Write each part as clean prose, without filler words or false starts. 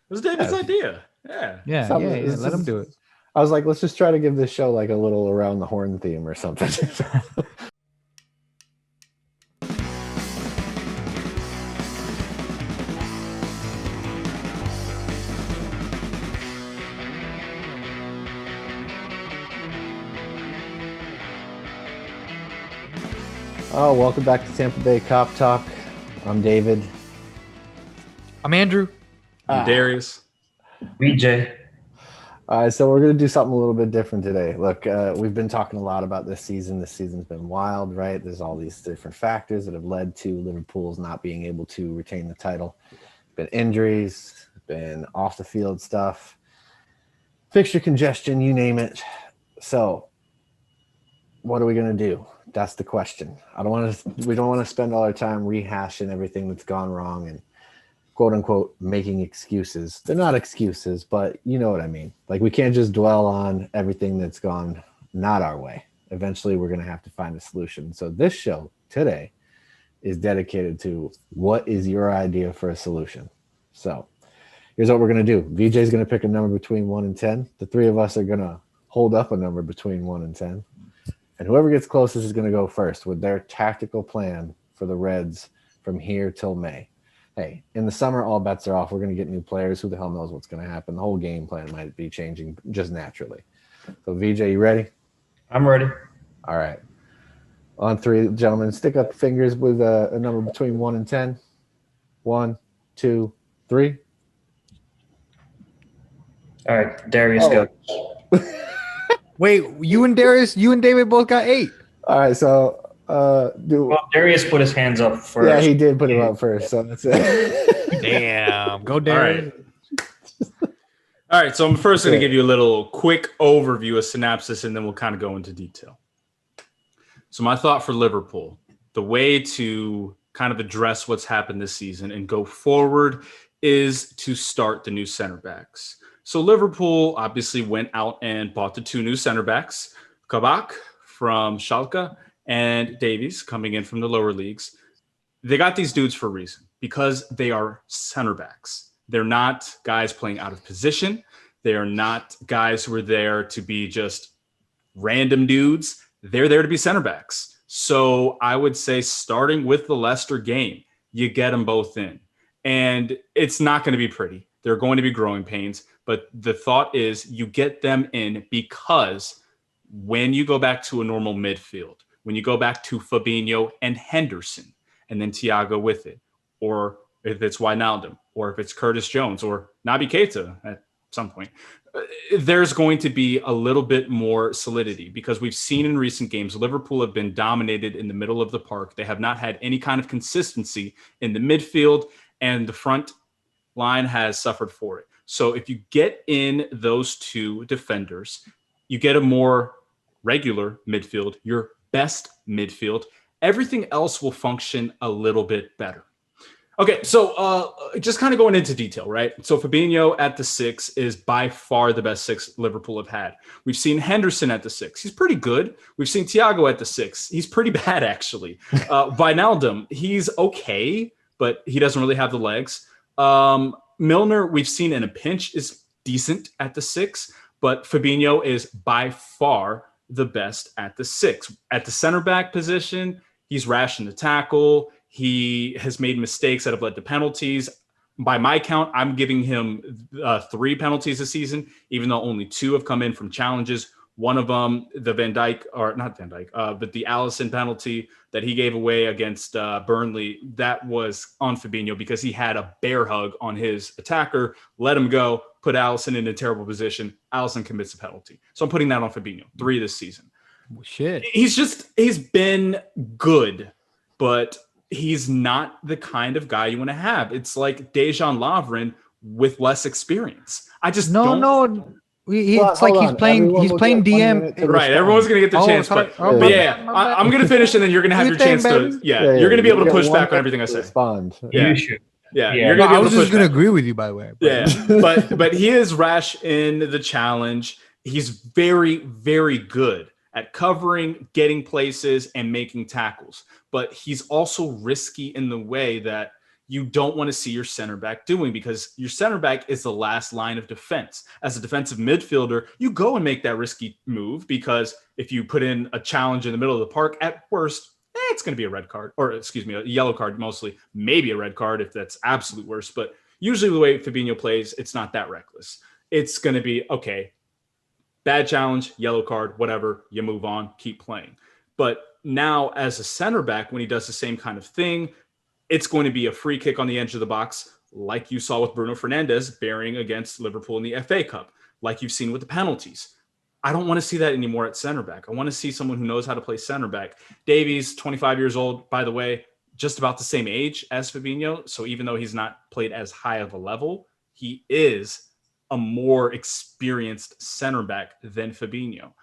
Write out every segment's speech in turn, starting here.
was David's Yeah. idea. Yeah. Yeah, Something- yeah, yeah. it's Let him just- do it. I was like, let's just try to give this show like a little around the horn theme or something. Oh, welcome back to Tampa Bay Cop Talk. I'm David. I'm Andrew. Darius. Vijay. All right, so we're going to do something a little bit different today. Look, we've been talking a lot about this season. This season's been wild, right? There's all these different factors that have led to Liverpool's not being able to retain the title. Been injuries, been off the field stuff, fixture congestion, you name it. So, what are we going to do? That's the question. We don't want to spend all our time rehashing everything that's gone wrong and quote unquote making excuses. They're not excuses, but you know what I mean. Like, we can't just dwell on everything that's gone not our way. Eventually we're going to have to find a solution. So this show today is dedicated to what is your idea for a solution. So here's what we're going to do. VJ's going to pick a number between 1 and 10. The three of us are going to hold up a number between 1 and 10. And whoever gets closest is going to go first with their tactical plan for the Reds from here till May. Hey, in the summer, all bets are off. We're going to get new players. Who the hell knows what's going to happen? The whole game plan might be changing just naturally. So, VJ, you ready? I'm ready. All right. On three, gentlemen, stick up fingers with a number between 1 and 10. 1, 2, 3. All right, Darius, go. Wait, you and David both got 8. All right, so Well, Darius put his hands up first. yeah, he did put him up first, so that's it. Damn. Go All Darius. right. All right. So I'm first going to give you a little quick overview, a synopsis, and then we'll kind of go into detail. So my thought for Liverpool, the way to kind of address what's happened this season and go forward is to start the new center backs. So Liverpool obviously went out and bought the 2 new center backs, Kabak from Schalke and Davies coming in from the lower leagues. They got these dudes for a reason, because they are center backs. They're not guys playing out of position. They are not guys who are there to be just random dudes. They're there to be center backs. So I would say starting with the Leicester game, you get them both in. And it's not going to be pretty. There are going to be growing pains. But the thought is you get them in because when you go back to a normal midfield, when you go back to Fabinho and Henderson, and then Thiago with it, or if it's Wijnaldum, or if it's Curtis Jones, or Naby Keita at some point, there's going to be a little bit more solidity, because we've seen in recent games, Liverpool have been dominated in the middle of the park. They have not had any kind of consistency in the midfield, and the front line has suffered for it. So if you get in those 2 defenders, you get a more regular midfield, your best midfield. Everything else will function a little bit better. Okay, so just kind of going into detail, right? So Fabinho at the 6 is by far the best 6 Liverpool have had. We've seen Henderson at the 6. He's pretty good. We've seen Thiago at the 6. He's pretty bad, actually. Wijnaldum, he's okay, but he doesn't really have the legs. Milner, we've seen in a pinch, is decent at the 6, but Fabinho is by far the best at the 6. At the center back position, he's rash in the tackle. He has made mistakes that have led to penalties. By my count, I'm giving him 3 penalties this season, even though only 2 have come in from challenges. One of them, the but the Alisson penalty that he gave away against Burnley, that was on Fabinho because he had a bear hug on his attacker, let him go, put Alisson in a terrible position. Alisson commits a penalty. So I'm putting that on Fabinho. 3 this season. Shit. He's been good, but he's not the kind of guy you want to have. It's like Dejan Lovren with less experience. I just don't. It's like he's playing DM. Right, everyone's going to get the chance. Sorry. But yeah, I'm going to finish, and then you're going to have your chance to. Yeah, you're going to be able to push back on everything I say. Respond. Yeah. You should. Yeah, Yeah. you're No, going to I be able was to push just going to back. agree with you, by the way. Yeah, but he is rash in the challenge. He's very, very good at covering, getting places, and making tackles. But he's also risky in the way that you don't want to see your center back doing, because your center back is the last line of defense. As a defensive midfielder, you go and make that risky move, because if you put in a challenge in the middle of the park, at worst, it's going to be a red card, or excuse me, a yellow card mostly, maybe a red card if that's absolute worst. But usually the way Fabinho plays, it's not that reckless. It's going to be, okay, bad challenge, yellow card, whatever, you move on, keep playing. But now as a center back, when he does the same kind of thing, it's going to be a free kick on the edge of the box, like you saw with Bruno Fernandes bearing against Liverpool in the FA Cup, like you've seen with the penalties. I don't want to see that anymore at center back. I want to see someone who knows how to play center back. Davies, 25 years old, by the way, just about the same age as Fabinho. So even though he's not played as high of a level, he is a more experienced center back than Fabinho.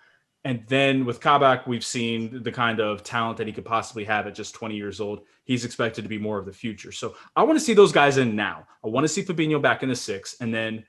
And then with Kabak, we've seen the kind of talent that he could possibly have at just 20 years old. He's expected to be more of the future. So I want to see those guys in now. I want to see Fabinho back in the 6. And then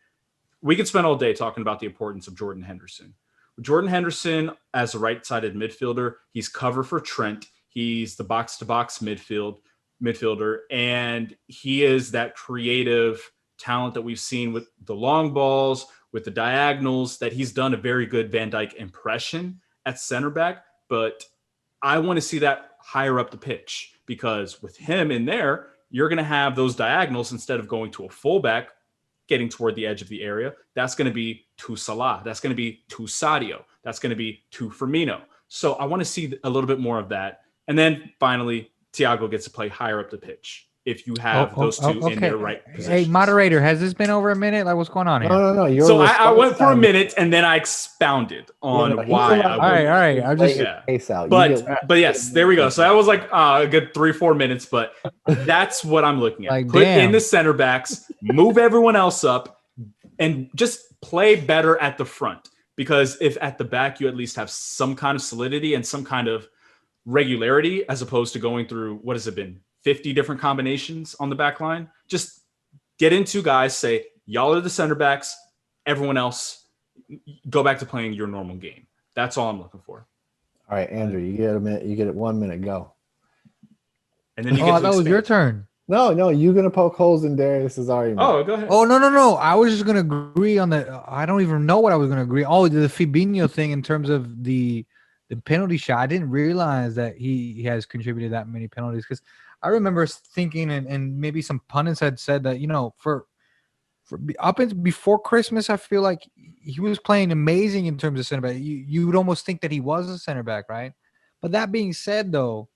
we could spend all day talking about the importance of Jordan Henderson. Jordan Henderson, as a right-sided midfielder, he's cover for Trent. He's the box-to-box midfielder. And he is that creative talent that we've seen with the long balls, with the diagonals, that he's done a very good Van Dijk impression at center back. But I want to see that higher up the pitch, because with him in there, you're going to have those diagonals instead of going to a fullback, getting toward the edge of the area. That's going to be to Salah. That's going to be to Sadio. That's going to be to Firmino. So I want to see a little bit more of that. And then finally, Thiago gets to play higher up the pitch if you have those two in their right positions. Hey, moderator, has this been over a minute? Like, what's going on here? No. So I went for a minute and then I expounded on why. All right. I'm just case out. But yes, there we go. So that was like a good 3-4 minutes, but that's what I'm looking at. Like, put in the center backs, move everyone else up, and just play better at the front. Because if at the back you at least have some kind of solidity and some kind of regularity, as opposed to going through, what has it been, 50 different combinations on the back line, just get into guys, say, y'all are the center backs, everyone else, go back to playing your normal game. That's all I'm looking for. All right, Andrew, you get a minute. You get it 1 minute, go. And then you get to that was your turn. No, you're going to poke holes in Darius's argument. Oh, go ahead. Oh, no. I was just going to agree on the – I don't even know what I was going to agree. Oh, the Fabinho thing in terms of the penalty shot. I didn't realize that he has contributed that many penalties, because I remember thinking, and maybe some pundits had said that, for up until before Christmas, I feel like he was playing amazing in terms of center back. You would almost think that he was a center back, right? But that being said, though,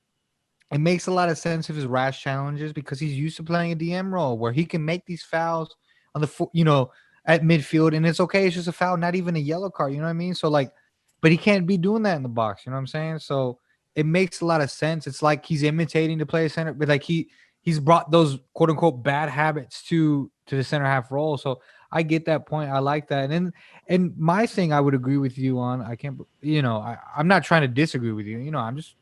it makes a lot of sense of his rash challenges, because he's used to playing a DM role where he can make these fouls on the at midfield, and it's okay. It's just a foul, not even a yellow card. You know what I mean? So but he can't be doing that in the box. You know what I'm saying? So it makes a lot of sense. It's like he's imitating to play center, but like he's brought those quote unquote bad habits to the center half role. So I get that point. I like that. And my thing I would agree with you on. I can't, I'm not trying to disagree with you. I'm just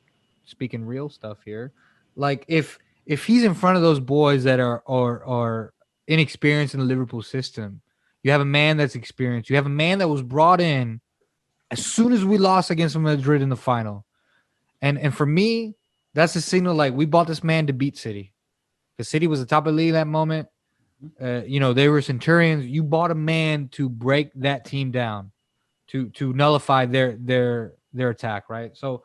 speaking real stuff here. Like if he's in front of those boys that are inexperienced in the Liverpool system, you have a man that's experienced. You have a man that was brought in as soon as we lost against Madrid in the final. And for me, that's a signal, like, we bought this man to beat City. Because City was the top of the league that moment. They were Centurions. You bought a man to break that team down, to nullify their attack, right? So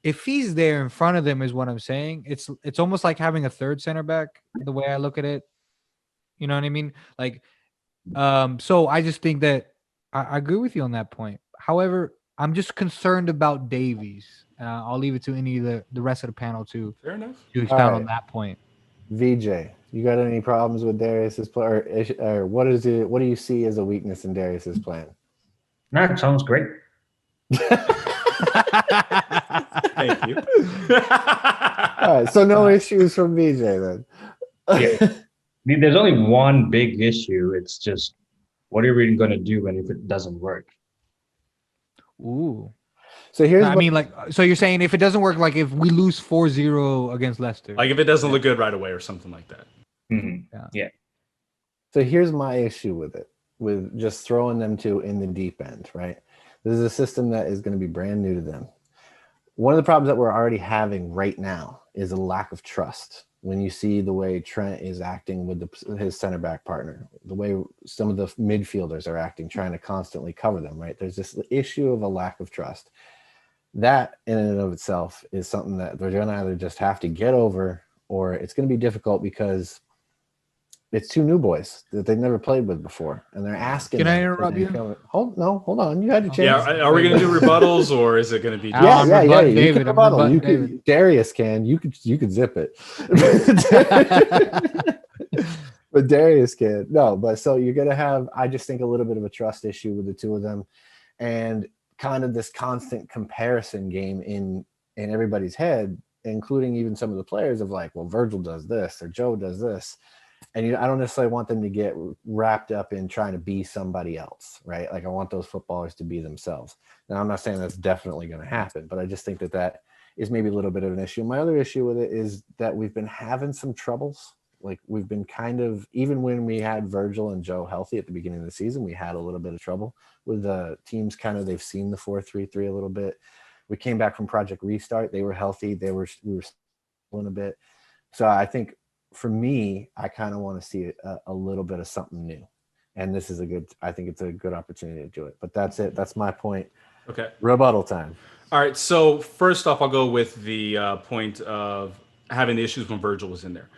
if he's there in front of them, is what I'm saying. It's almost like having a third center back, the way I look at it. You know what I mean? Like, so I just think that I agree with you on that point. However, I'm just concerned about Davies. I'll leave it to any of the rest of the panel to expound on that point. Vijay, you got any problems with Darius's play, or what do you see as a weakness in Darius's plan? No, it sounds great. Thank you. All right, so no issues from Vijay then. Yeah. There's only one big issue. It's just, what are we going to do if it doesn't work? Ooh. So so you're saying if it doesn't work, like if we lose 4-0 against Leicester, like if it doesn't look good right away or something like that. Mm-hmm. Yeah. So here's my issue with it, with just throwing them in the deep end, right? This is a system that is going to be brand new to them. one of the problems that we're already having right now is a lack of trust. When you see the way Trent is acting with his center back partner, the way some of the midfielders are acting, trying to constantly cover them, right? There's this issue of a lack of trust. That in and of itself is something that they're going to either just have to get over, or it's going to be difficult because it's two new boys that they've never played with before, and they're asking. Can I interrupt you? Hold on. You had your chance. Yeah, are we going to do rebuttals, or is it going to be? Yeah. David, you can rebuttal. Darius can. You could zip it. But Darius can. No, but so you're going to have, I just think, a little bit of a trust issue with the two of them, and kind of this constant comparison game in everybody's head, including even some of the players, of like, well, Virgil does this or Joe does this. And I don't necessarily want them to get wrapped up in trying to be somebody else, right? Like, I want those footballers to be themselves. Now, I'm not saying that's definitely going to happen, but I just think that is maybe a little bit of an issue. My other issue with it is that we've been having some troubles. Like, we've been kind of, even when we had Virgil and Joe healthy at the beginning of the season, we had a little bit of trouble with the teams. Kind of, they've seen the 4-3-3 a little bit. We came back from Project Restart. They were healthy. We were struggling a bit. So I think, for me, I kind of want to see a little bit of something new, and this is I think it's a good opportunity to do it. But that's it. That's my point. Okay. Rebuttal time. All right. So first off, I'll go with the point of having the issues when Virgil was in there.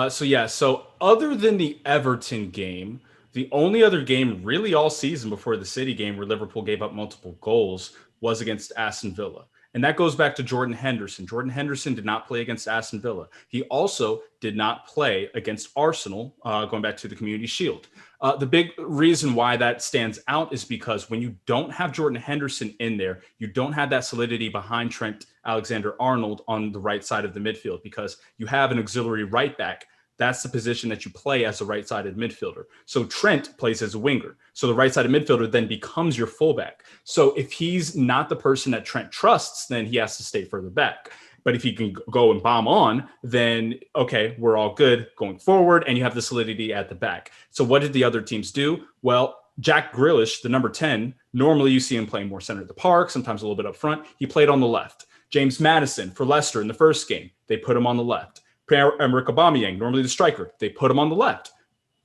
So other than the Everton game, the only other game really all season before the City game where Liverpool gave up multiple goals was against Aston Villa. And that goes back to Jordan Henderson. Jordan Henderson did not play against Aston Villa. He also did not play against Arsenal, going back to the Community Shield. The big reason why that stands out is because when you don't have Jordan Henderson in there, you don't have that solidity behind Trent Alexander-Arnold on the right side of the midfield, because you have an auxiliary right back. That's the position that you play as a right-sided midfielder. So Trent plays as a winger. So the right-sided midfielder then becomes your fullback. So if he's not the person that Trent trusts, then he has to stay further back. But if he can go and bomb on, then, okay, we're all good going forward, and you have the solidity at the back. So what did the other teams do? Well, Jack Grealish, the number 10, normally you see him playing more center of the park, sometimes a little bit up front. He played on the left. James Maddison for Leicester in the first game, they put him on the left. Emerick Aubameyang, normally the striker, they put him on the left.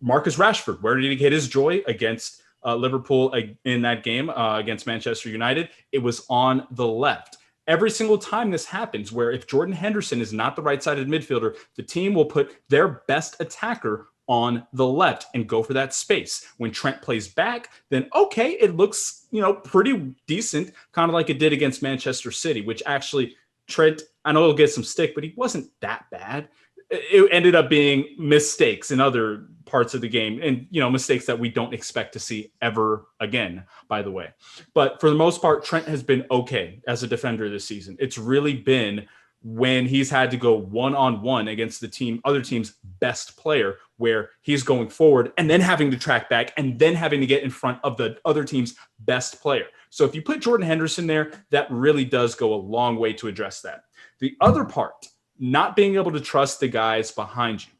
Marcus Rashford, where did he get his joy against Liverpool in that game against Manchester United? It was on the left. Every single time this happens, where if Jordan Henderson is not the right-sided midfielder, the team will put their best attacker on the left and go for that space. When Trent plays back, then okay, it looks, pretty decent, kind of like it did against Manchester City, which actually Trent, I know he'll get some stick, but he wasn't that bad. It ended up being mistakes in other parts of the game, and mistakes that we don't expect to see ever again, by the way. But for the most part, Trent has been okay as a defender this season. It's really been when he's had to go one-on-one against the other team's best player, where he's going forward and then having to track back and then having to get in front of the other team's best player. So if you put Jordan Henderson there, that really does go a long way to address that. The other part, not being able to trust the guys behind you.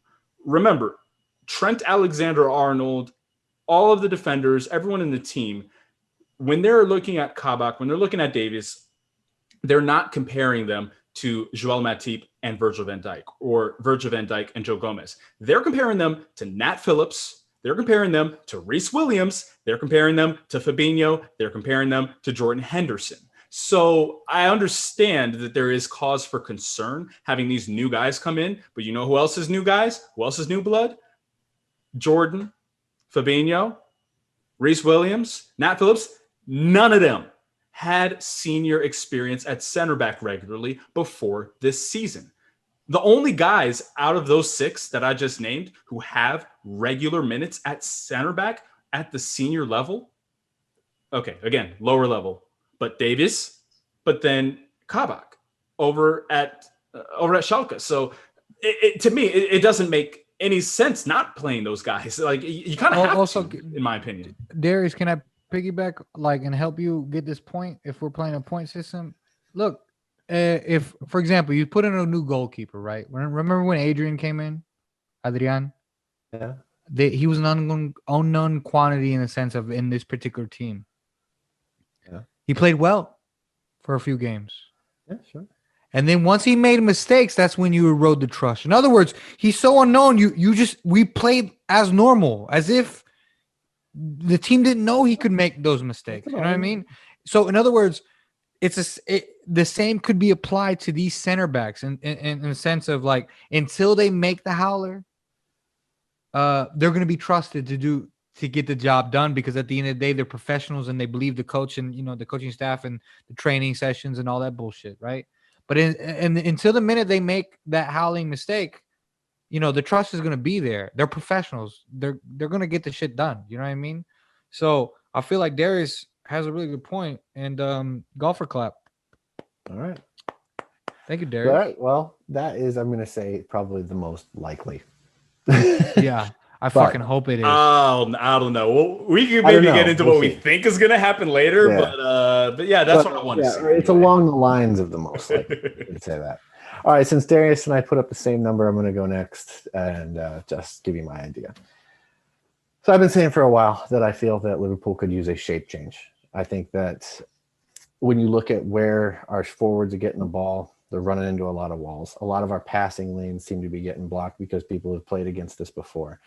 Remember, Trent Alexander-Arnold, all of the defenders, everyone in the team, when they're looking at Kabak, when they're looking at Davies, they're not comparing them to Joel Matip and Virgil van Dijk, or Virgil van Dijk and Joe Gomez. They're comparing them to Nat Phillips. They're comparing them to Reece Williams. They're comparing them to Fabinho. They're comparing them to Jordan Henderson. So I understand that there is cause for concern having these new guys come in, but you know who else is new guys? Who else is new blood? Jordan, Fabinho, Reece Williams, Nat Phillips. None of them had senior experience at center back regularly before this season. The only guys out of those 6 that I just named who have regular minutes at center back at the senior level, okay, again, lower level, but Davies, but then Kabak over at Schalke. So to me, it doesn't make any sense not playing those guys. Like, you kind of have also, to, in my opinion. Darius, can I piggyback and help you get this point? If we're playing a point system, look, if, for example, you put in a new goalkeeper, right? Remember when Adrian came in, Adrian? Yeah. He was an unknown quantity in the sense of in this particular team. Yeah. He played well for a few games. Yeah, sure. And then once he made mistakes, that's when you erode the trust. In other words, he's so unknown. We played as normal, as if the team didn't know he could make those mistakes. You know what I mean? So in other words, the same could be applied to these center backs in the sense of like, until they make the howler, they're going to be trusted to get the job done, because at the end of the day, they're professionals and they believe the coach and, the coaching staff and the training sessions and all that bullshit. Right. But until the minute they make that howling mistake, the trust is going to be there. They're professionals. They're going to get the shit done. You know what I mean? So I feel like Darius has a really good point, and golfer clap. All right. Thank you, Darius. All right. Well, that is, I'm going to say, probably the most likely. Yeah. I fucking hope it is. I don't know. Well, we could maybe get into what we think is going to happen later, but yeah, that's what I want to see. It's along the lines of the most likely. I'd say that. All right, since Darius and I put up the same number, I'm going to go next and just give you my idea. So I've been saying for a while that I feel that Liverpool could use a shape change. I think that when you look at where our forwards are getting the ball, they're running into a lot of walls. A lot of our passing lanes seem to be getting blocked because people have played against us before.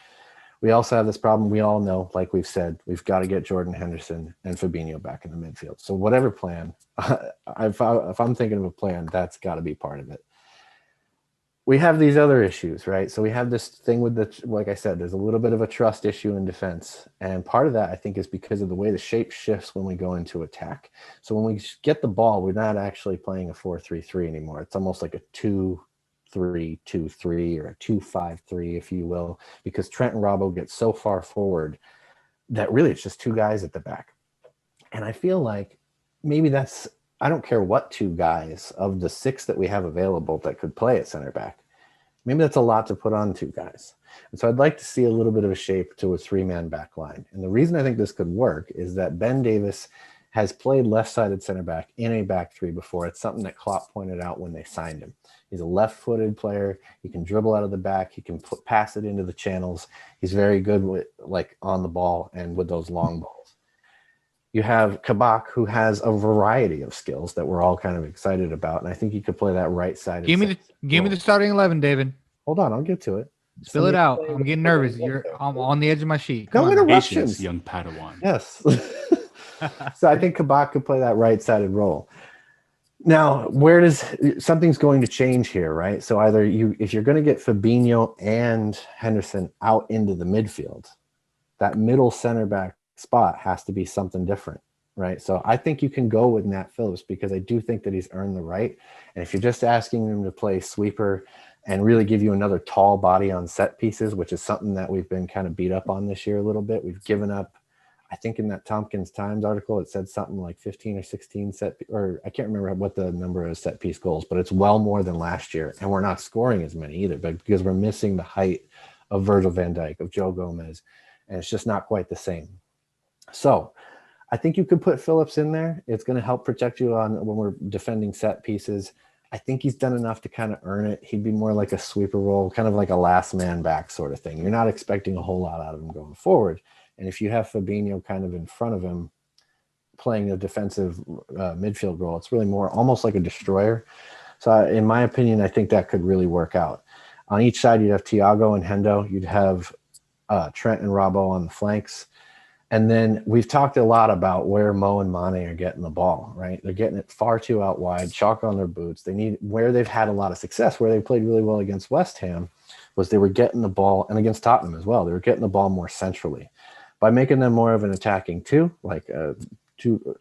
We also have this problem. We all know, like we've said, we've got to get Jordan Henderson and Fabinho back in the midfield. So whatever plan, if I'm thinking of a plan, that's got to be part of it. We have these other issues, right? So we have this thing with like I said, there's a little bit of a trust issue in defense. And part of that, I think, is because of the way the shape shifts when we go into attack. So when we get the ball, we're not actually playing a 4-3-3 anymore. It's almost like a 2-3-2-3 or a 2-5-3, if you will, because Trent and Robbo get so far forward that really it's just two guys at the back. And I feel like maybe I don't care what two guys of the six that we have available that could play at center back. Maybe that's a lot to put on two guys. And so I'd like to see a little bit of a shape to a three-man back line. And the reason I think this could work is that Ben Davis has played left-sided center back in a back three before. It's something that Klopp pointed out when they signed him. He's a left-footed player. He can dribble out of the back. He can pass it into the channels. He's very good with on the ball and with those long balls. You have Kabak, who has a variety of skills that we're all kind of excited about, and I think he could play that right side. Give me the starting 11, David. Hold on, I'll get to it. Spill it out. I'm getting nervous. I'm on the edge of my sheet. No interruptions, young Padawan. Yes. So I think Kabak could play that right-sided role. Now, something's going to change here, right? So either if you're going to get Fabinho and Henderson out into the midfield, that middle center back spot has to be something different, right? So I think you can go with Nat Phillips because I do think that he's earned the right. And if you're just asking him to play sweeper and really give you another tall body on set pieces, which is something that we've been kind of beat up on this year a little bit. We've given up, I think in that Tompkins Times article, it said something like 15 or 16 or I can't remember what the number of set piece goals, but it's well more than last year. And we're not scoring as many either, but because we're missing the height of Virgil van Dijk, of Joe Gomez, and it's just not quite the same. So I think you could put Phillips in there. It's going to help protect you when we're defending set pieces. I think he's done enough to kind of earn it. He'd be more like a sweeper role, kind of like a last man back sort of thing. You're not expecting a whole lot out of him going forward. And if you have Fabinho kind of in front of him playing a defensive midfield role, it's really more almost like a destroyer. So in my opinion, I think that could really work out. On each side, you'd have Thiago and Hendo. You'd have Trent and Robbo on the flanks. And then we've talked a lot about where Mo and Mane are getting the ball, right? They're getting it far too out wide, chalk on their boots. Where they've had a lot of success, where they played really well against West Ham, was they were getting the ball, and against Tottenham as well, they were getting the ball more centrally. By making them more of an attacking two, like two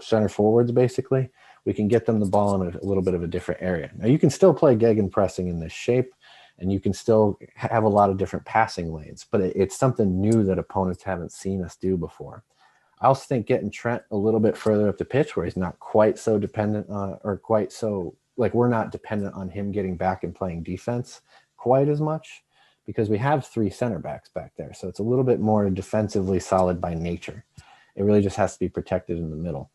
center forwards, basically, we can get them the ball in a little bit of a different area. Now, you can still play gegenpressing in this shape, and you can still have a lot of different passing lanes, but it's something new that opponents haven't seen us do before. I also think getting Trent a little bit further up the pitch where he's not quite so dependent on, or quite so, like we're not dependent on him getting back and playing defense quite as much, because we have three center backs back there. So it's a little bit more defensively solid by nature. It really just has to be protected in the middle.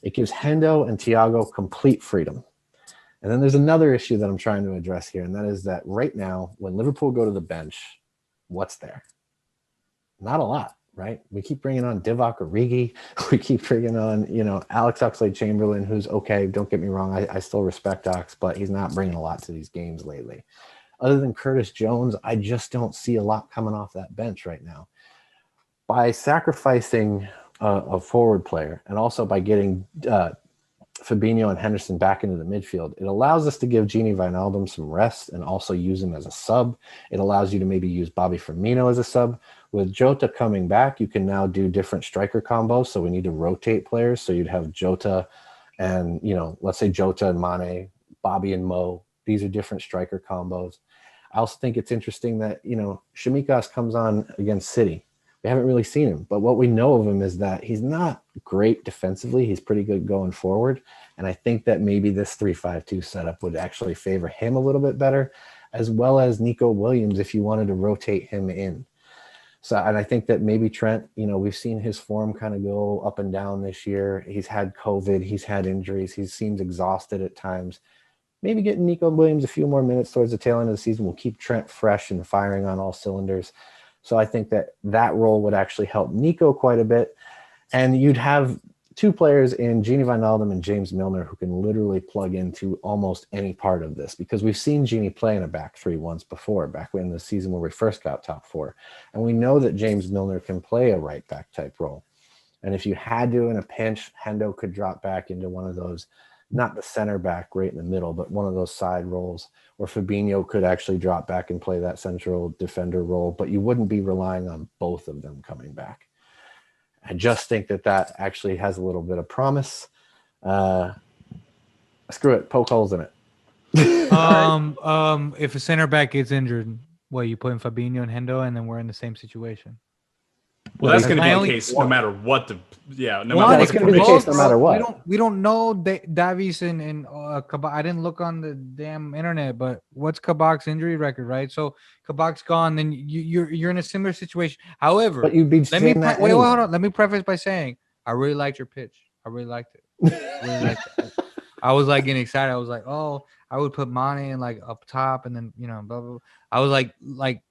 It gives Hendo and Thiago complete freedom. And then there's another issue that I'm trying to address here, and that is that right now, when Liverpool go to the bench, what's there? Not a lot. right? We keep bringing on Divock Origi. We keep bringing on, Alex Oxlade-Chamberlain, who's okay. Don't get me wrong. I still respect Ox, but he's not bringing a lot to these games lately. Other than Curtis Jones, I just don't see a lot coming off that bench right now. By sacrificing a forward player and also by getting Fabinho and Henderson back into the midfield, it allows us to give Gini Wijnaldum some rest and also use him as a sub. It allows you to maybe use Bobby Firmino as a sub. With Jota coming back, you can now do different striker combos. So we need to rotate players. So you'd have Jota and, let's say Jota and Mane, Bobby and Mo. These are different striker combos. I also think it's interesting that, Shimikas comes on against City. We haven't really seen him, but what we know of him is that he's not great defensively. He's pretty good going forward. And I think that maybe this 3-5-2 setup would actually favor him a little bit better, as well as Nico Williams if you wanted to rotate him in. So, and I think that maybe Trent, we've seen his form kind of go up and down this year. He's had COVID, he's had injuries, he seems exhausted at times. Maybe getting Nico Williams a few more minutes towards the tail end of the season will keep Trent fresh and firing on all cylinders. So I think that role would actually help Nico quite a bit. And you'd have two players in Gini Wijnaldum and James Milner who can literally plug into almost any part of this, because we've seen Gini play in a back three once before, back in the season where we first got top four. And we know that James Milner can play a right back type role. And if you had to in a pinch, Hendo could drop back into one of those, not the center back right in the middle, but one of those side roles, or Fabinho could actually drop back and play that central defender role, but you wouldn't be relying on both of them coming back. I just think that actually has a little bit of promise. Screw it, poke holes in it. If a center back gets injured, you put in Fabinho and Hendo, and then we're in the same situation. Well, that's going to be the case no matter what the it's going to be the case no matter what. We don't know Davies and Kabak. I didn't look on the damn internet, but what's Kabak's injury record, right? So Kabak's gone, then you're in a similar situation. However, but you'd be saying that anyway. Hold on. Let me preface by saying I really liked your pitch. I really liked it. I was like getting excited. I was like, oh, I would put Mane in like up top, and then blah, blah, blah. I was like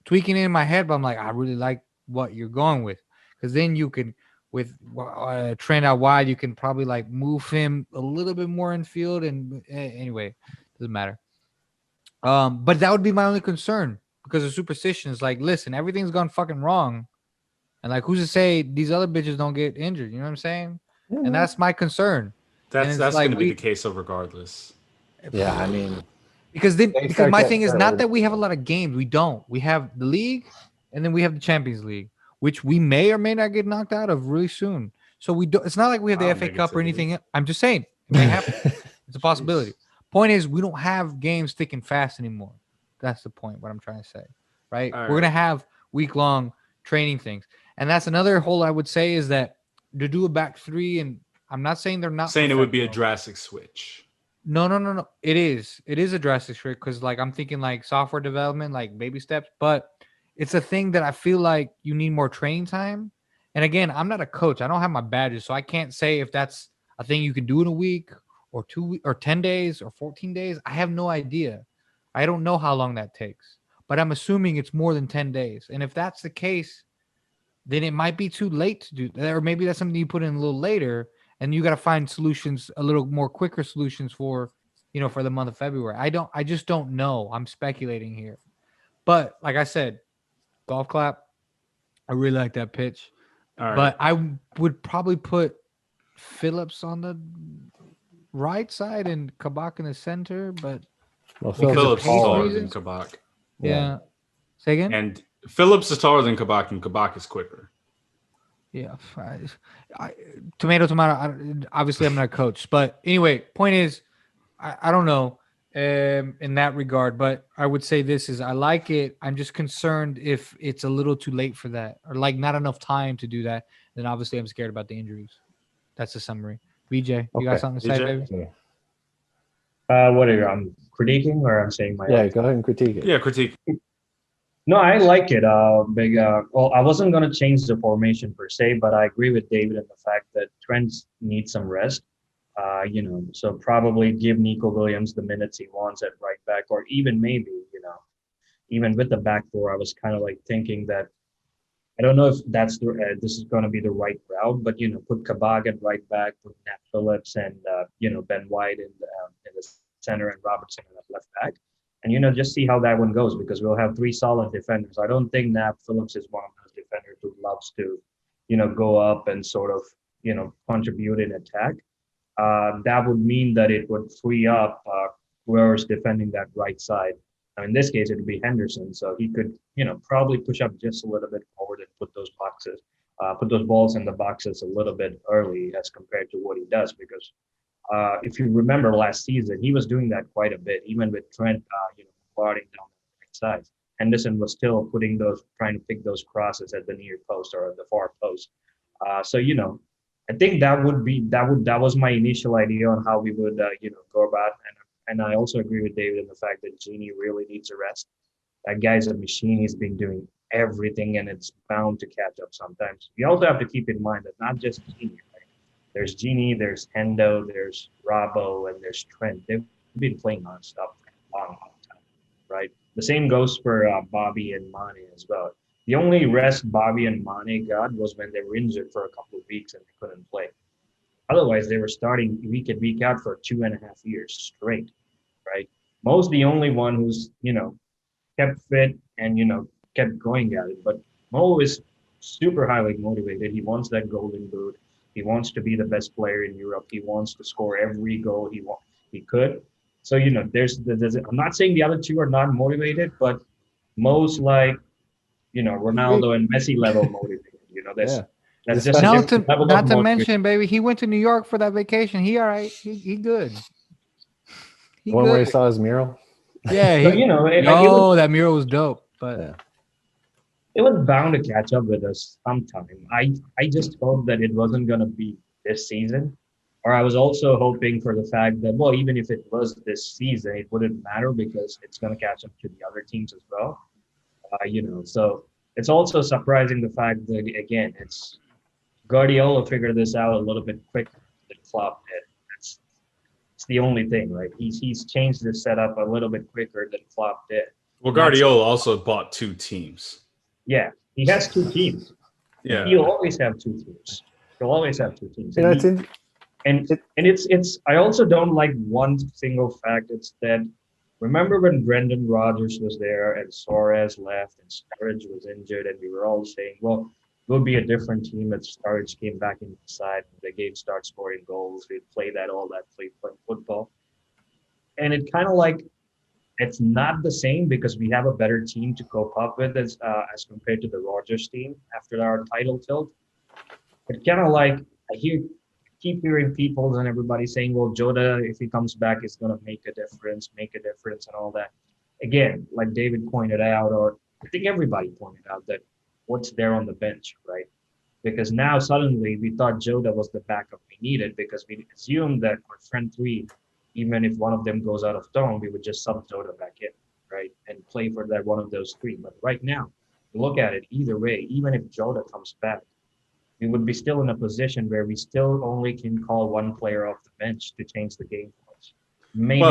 tweaking it in my head, but I'm like, I really like what you're going with, because then you can, with Trent out wide, you can probably like move him a little bit more in field, and anyway, doesn't matter. But that would be my only concern, because of superstitions. Like, listen, everything's gone fucking wrong, and like, who's to say these other bitches don't get injured? You know what I'm saying? And that's my concern. That's going to be the case regardless. Yeah, I mean, because my thing is not that we have a lot of games. We don't. We have the league. And then we have the Champions League, which we may or may not get knocked out of really soon. So we don't. It's not like we have the FA Cup or anything. I'm just saying it may happen. It's a possibility. Point is, we don't have games thick and fast anymore. That's the point. What I'm trying to say, right? We're gonna have week-long training things, and that's another hole I would say is that to do a back three, and I'm not saying they're not saying it would be a drastic switch. No. It is a drastic switch, because like I'm thinking like software development, like baby steps, but it's a thing that I feel like you need more training time. And again, I'm not a coach. I don't have my badges, so I can't say if that's a thing you can do in a week or 2 weeks or 10 days or 14 days. I have no idea. I don't know how long that takes, but I'm assuming it's more than 10 days. And if that's the case, then it might be too late to do that. Or maybe that's something you put in a little later, and you got to find solutions, a little more quicker solutions for the month of February. I just don't know. I'm speculating here. But like I said, golf clap. I really like that pitch. But I would probably put Phillips on the right side and Kabak in the center. But Phillips is taller than Kabak. Yeah. Say again? And Phillips is taller than Kabak, and Kabak is quicker. Yeah. Tomato. Obviously, I'm not a coach. But anyway, point is, I don't know. In that regard, but I would say this is I like it. I'm just concerned if it's a little too late for that, or like not enough time to do that. Then obviously I'm scared about the injuries. That's the summary. Vijay, you got something to say, baby? What are you? I'm critiquing, or I'm saying my? Yeah, go ahead and critique it. Yeah, critique. No, I like it. Well, I wasn't going to change the formation per se, but I agree with David in the fact that Trent needs some rest. So probably give Nico Williams the minutes he wants at right back, or even maybe, even with the back four, I was kind of like thinking that I don't know if that's this is going to be the right route, but put Kabag at right back, put Nat Phillips and Ben White in the center and Robertson at left back, and just see how that one goes because we'll have three solid defenders. I don't think Nat Phillips is one of those defenders who loves to, go up and sort of contribute in attack. That would mean that it would free up whoever's defending that right side. In this case, it would be Henderson, so he could, probably push up just a little bit forward and put those balls in the boxes a little bit early as compared to what he does. Because if you remember last season, he was doing that quite a bit, even with Trent, guarding down the right side. Henderson was still trying to pick those crosses at the near post or at the far post. So I think that was my initial idea on how we would, go about. And I also agree with David in the fact that Genie really needs a rest. That guy's a machine. He's been doing everything, and it's bound to catch up sometimes. We also have to keep in mind that not just Genie. Right? There's Genie, there's Hendo, there's Robbo, and there's Trent. They've been playing nonstop for a long, long time, right? The same goes for Bobby and Mane as well. The only rest Bobby and Mane got was when they were injured for a couple of weeks and they couldn't play. Otherwise, they were starting week in, week out for 2.5 years straight, right? Mo's the only one who's, kept fit and, kept going at it. But Mo is super highly motivated. He wants that golden boot. He wants to be the best player in Europe. He wants to score every goal he could. So, there's I'm not saying the other two are not motivated, but Mo's like, Ronaldo and Messi level motivated. That's just not to mention, baby, he went to New York for that vacation. He all right. He good. One where he saw his mural. Yeah, that mural was dope. But it was bound to catch up with us sometime. I just hope that it wasn't gonna be this season. Or I was also hoping for the fact that, well, even if it was this season, it wouldn't matter because it's gonna catch up to the other teams as well. So it's also surprising the fact that again, it's Guardiola figured this out a little bit quicker than Klopp did. It's the only thing, right? He's changed the setup a little bit quicker than Klopp did. Well, Guardiola also bought 2 teams. Yeah, he has 2 teams. Yeah, he'll always have 2 teams. He'll always have 2 teams. And it's I also don't like one single fact. It's that remember when Brendan Rodgers was there and Suarez left and Sturridge was injured and we were all saying, well, it would be a different team if Sturridge came back into the side, the game starts scoring goals, we'd play football. And it kind of like, it's not the same because we have a better team to cope up with as compared to the Rodgers team after our title tilt. It's kind of like, keep hearing people and everybody saying, well, Jota, if he comes back, is going to make a difference and all that. Again, like David pointed out, or I think everybody pointed out that what's there on the bench, right? Because now suddenly we thought Jota was the backup we needed because we assumed that our front three, even if one of them goes out of tone, we would just sub Jota back in, right? And play for that one of those 3. But right now, look at it either way, even if Jota comes back, we would be still in a position where we still only can call one player off the bench to change the game for us. Maybe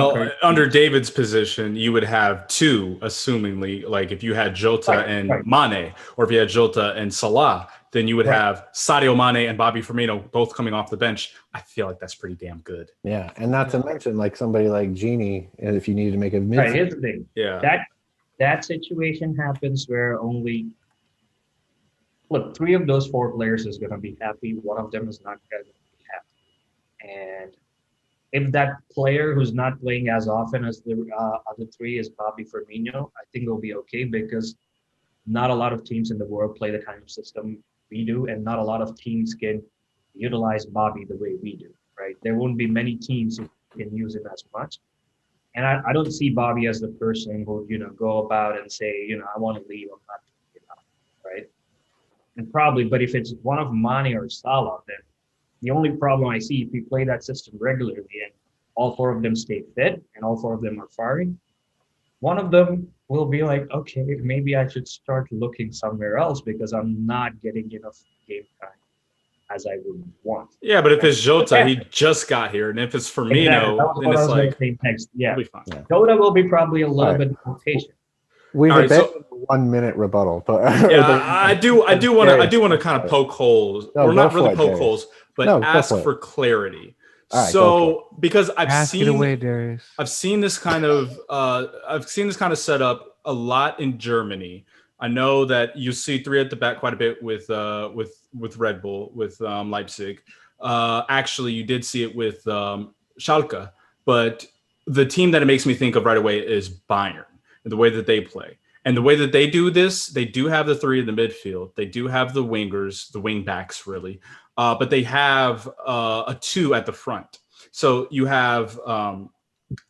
under David's position, you would have 2, assumingly, like if you had Jota and Mane, or if you had Jota and Salah, then you would have Sadio Mane and Bobby Firmino both coming off the bench. I feel like that's pretty damn good. Yeah, and not to mention like somebody like Genie, if you needed to make a mid. Right, here's the thing. Yeah, that situation happens where only. Look, 3 of those 4 players is going to be happy. One of them is not going to be happy. And if that player who's not playing as often as the other 3 is Bobby Firmino, I think it'll be okay because not a lot of teams in the world play the kind of system we do, and not a lot of teams can utilize Bobby the way we do, right? There won't be many teams who can use him as much. And I don't see Bobby as the person who, go about and say, I want to leave, I'm not doing enough, right? And probably, but if it's one of Mane or Salah, then the only problem I see if we play that system regularly and all 4 of them stay fit and all 4 of them are firing, one of them will be like, okay, maybe I should start looking somewhere else because I'm not getting enough game time as I would want. Yeah, but if it's Jota, he just got here, and if it's Firmino, then it's like next. Yeah, it'll be fine. Jota will be probably a little bit more patient. We've All right, abandoned the 1 minute rebuttal. But yeah, I do want to kind of poke holes, No, or go not for really it, poke Darius. holes, but No, go ask for it. for clarity. All right, go for So because Ask it away, Darius. I've seen this kind of set up a lot in Germany. I know that you see three at the back quite a bit with Red Bull, with Leipzig. Actually, you did see it with Schalke, but the team that it makes me think of right away is Bayern and the way that they play. And the way that they do this, they do have the three in the midfield. They do have the wingers, the wing backs, really. But they have a two at the front. So you have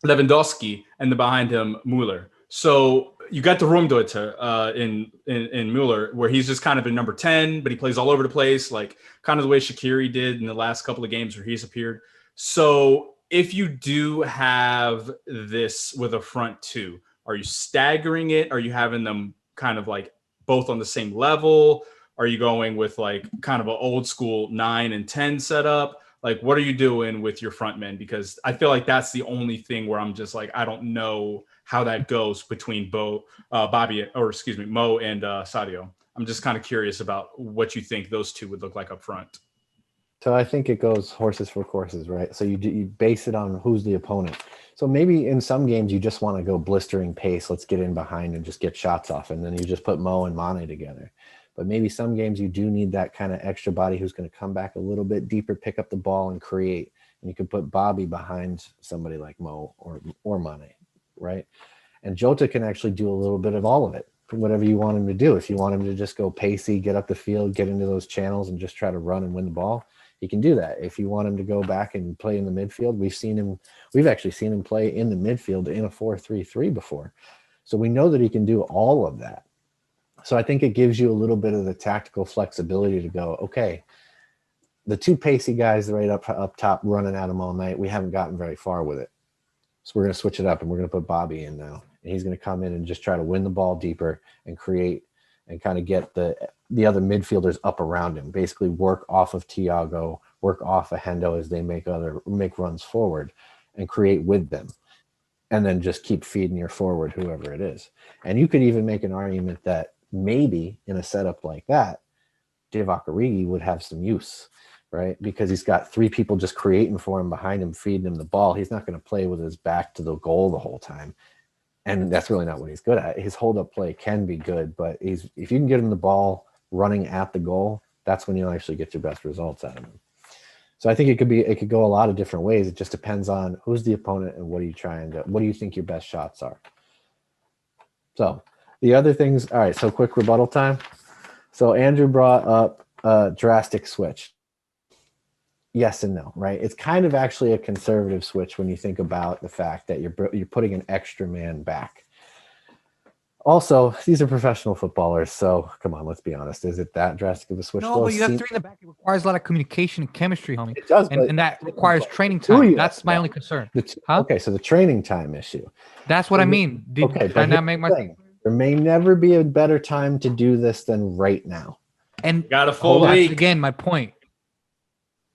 Lewandowski, and then behind him, Müller. So you got the Rumdeuter in Müller, where he's just kind of in number 10, but he plays all over the place, like kind of the way Shaqiri did in the last couple of games where he's appeared. So if you do have this with a front two, are you staggering it? Are you having them kind of like both on the same level? Are you going with like kind of an old school 9 and 10 setup? Like, what are you doing with your front men? Because I feel like that's the only thing where I'm just like, I don't know how that goes between Mo and Sadio. I'm just kind of curious about what you think those two would look like up front. So I think it goes horses for courses, right? So you base it on who's the opponent. So maybe in some games you just want to go blistering pace. Let's get in behind and just get shots off. And then you just put Mo and Mane together. But maybe some games you do need that kind of extra body who's going to come back a little bit deeper, pick up the ball and create. And you could put Bobby behind somebody like Mo or Mane, right? And Jota can actually do a little bit of all of it, whatever you want him to do. If you want him to just go pacey, get up the field, get into those channels and just try to run and win the ball, he can do that. If you want him to go back and play in the midfield, we've actually seen him play in the midfield in a 4-3-3 before. So we know that he can do all of that. So I think it gives you a little bit of the tactical flexibility to go, okay, the two pacey guys right up top running at him all night, we haven't gotten very far with it. So we're going to switch it up and we're going to put Bobby in now. And he's going to come in and just try to win the ball deeper and create and kind of get the other midfielders up around him. Basically work off of Thiago, work off of Hendo as they make runs forward and create with them. And then just keep feeding your forward, whoever it is. And you could even make an argument that maybe in a setup like that, Divock Origi would have some use, right? Because he's got three people just creating for him behind him, feeding him the ball. He's not going to play with his back to the goal the whole time. And that's really not what he's good at. His hold-up play can be good, but if you can get him the ball running at the goal, that's when you'll actually get your best results out of him. So I think it could go a lot of different ways. It just depends on who's the opponent and what do you think your best shots are. So the other things, all right, so quick rebuttal time. So Andrew brought up a drastic switch. Yes and no, right? It's kind of actually a conservative switch when you think about the fact that you're putting an extra man back. Also, these are professional footballers, so come on, let's be honest. Is it that drastic of a switch? No, but you have three in the back. It requires a lot of communication and chemistry, homie. It does, and that requires training time. That's my only concern. Okay, so the training time issue. That's what I mean. Did I not make my thing? There may never be a better time to do this than right now. And got a full week. Again, my point.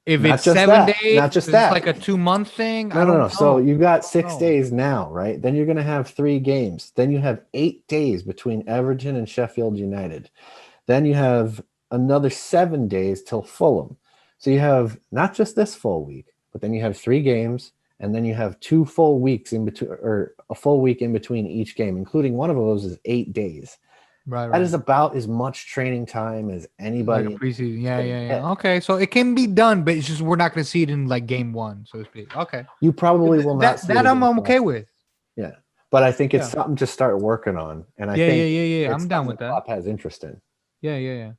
If Not it's just 7 that. days, Not just it's that. like a 2-month thing. No. So you've got 6 days now, right? Then you're going to have 3 games. Then you have 8 days between Everton and Sheffield United. Then you have another 7 days till Fulham. So you have not just this full week, but then you have 3 games, and then you have 2 full weeks in between, or a full week in between each game, including one of those is 8 days. Right. That is about as much training time as anybody. Like preseason. Yeah. Okay, so it can be done, but it's just we're not going to see it in like game 1, so to speak. Okay. You probably will not. That I'm okay with. Yeah, but I think it's something to start working on, and I think yeah. I'm down with that. Klopp has interest in. Yeah.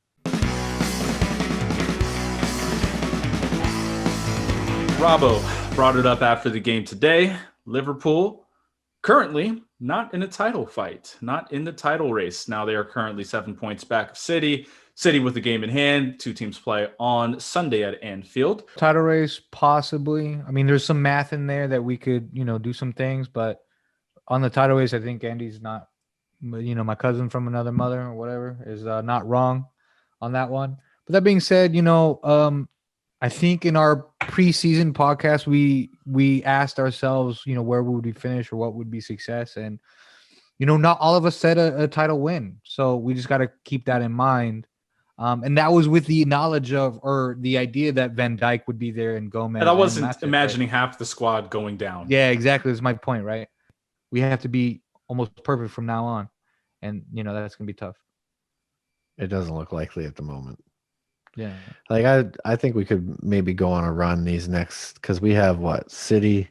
Robbo brought it up after the game today. Liverpool currently not in a title fight, not in the title race. Now they are currently 7 points back of City. City with the game in hand. 2 teams play on Sunday at Anfield. Title race, possibly. I mean, there's some math in there that we could, do some things, but on the title race, I think Andy's not, my cousin from another mother or whatever is not wrong on that one. But that being said, I think in our preseason podcast, we asked ourselves, where would we finish or what would be success? And, not all of us said a title win. So we just got to keep that in mind. And that was with the knowledge of, or the idea that Van Dijk would be there and Gomez. And I wasn't Matip, imagining half the squad going down. Yeah, exactly. That's my point, right? We have to be almost perfect from now on. And, that's going to be tough. It doesn't look likely at the moment. Yeah. Like I think we could maybe go on a run these next, because we have what? City,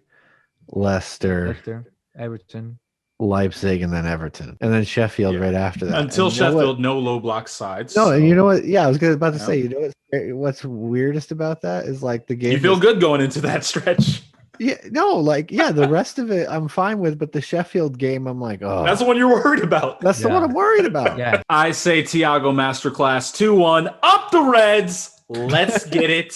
Leicester, Everton, Leipzig, and then Everton, and then Sheffield right after that. Until Sheffield, no low block sides. No, so. and you know what? Yeah, I was about to say, what's weirdest about that is like the game. You feel good going into that stretch. Yeah, no, the rest of it I'm fine with, but the Sheffield game, I'm like, oh, that's the one you're worried about. That's the one I'm worried about. Yeah. I say Thiago Masterclass 2-1. Up the Reds. Let's get it.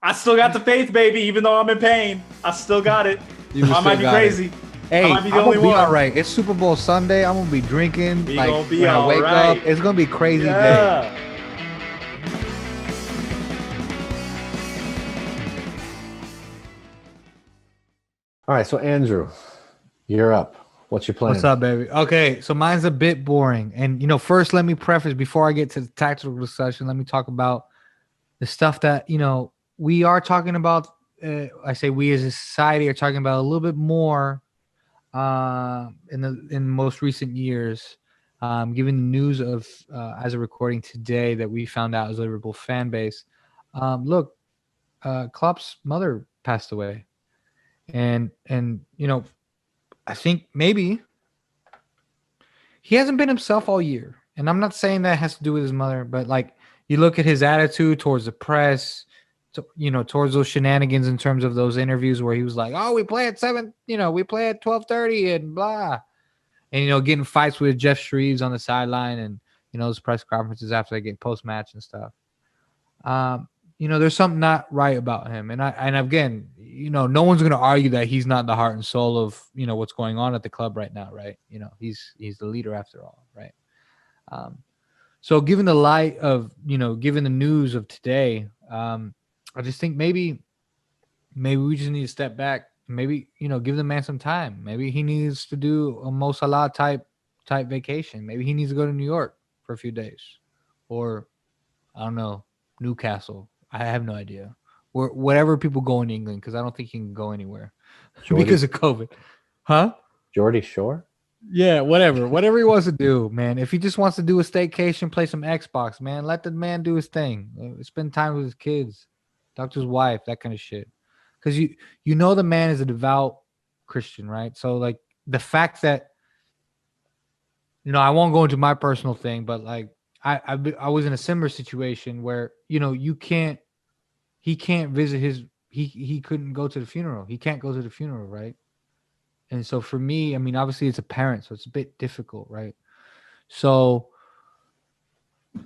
I still got the faith, baby, even though I'm in pain. I still got it. I might be crazy. Hey, I might be the I'm only gonna be one. all right. It's Super Bowl Sunday. I'm gonna be drinking. We like gonna be when I all wake right. up, it's gonna be a crazy day. Yeah. All right, so Andrew, you're up. What's your plan? What's up, baby? Okay, so mine's a bit boring. And, first, let me preface before I get to the tactical discussion, let me talk about the stuff that, we are talking about. I say we as a society are talking about a little bit more in most recent years, given the news of, as a recording today, that we found out as a Liverpool fan base. Look, Klopp's mother passed away. And I think maybe he hasn't been himself all year. And I'm not saying that has to do with his mother, but like you look at his attitude towards the press, towards those shenanigans in terms of those interviews where he was like, oh, we play at 7, we play at 12:30 and blah. And, getting fights with Jeff Shreves on the sideline and, those press conferences after they get post-match and stuff. There's something not right about him. And again, no one's going to argue that he's not the heart and soul of, what's going on at the club right now, right? He's the leader after all, right? So given the light of, given the news of today, I just think maybe we just need to step back. Maybe, give the man some time. Maybe he needs to do a Mo Salah type vacation. Maybe he needs to go to New York for a few days, or I don't know, Newcastle. I have no idea. Or whatever people go in England, because I don't think he can go anywhere because of COVID. Huh? Geordie Shore? Yeah, whatever he wants to do, man. If he just wants to do a staycation, play some Xbox, man, let the man do his thing. Spend time with his kids, talk to his wife, that kind of shit. Because the man is a devout Christian, right? So like the fact that, I won't go into my personal thing, but like I was in a similar situation where, he can't visit he couldn't go to the funeral. He can't go to the funeral, right? And so for me, I mean, obviously it's a parent, so it's a bit difficult, right? So,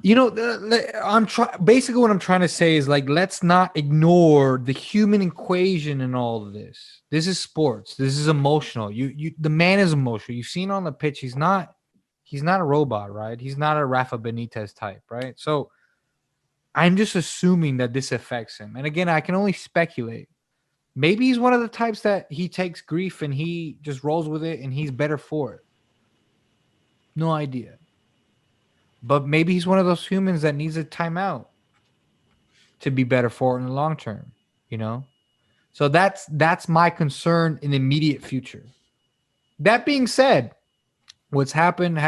basically what I'm trying to say is like, let's not ignore the human equation in all of this. This is sports. This is emotional. The man is emotional. You've seen on the pitch, he's not a robot, right? He's not a Rafa Benitez type, right? So I'm just assuming that this affects him. And again, I can only speculate. Maybe he's one of the types that he takes grief and he just rolls with it and he's better for it. No idea. But maybe he's one of those humans that needs a timeout to be better for it in the long term, So that's my concern in the immediate future. That being said, what's happened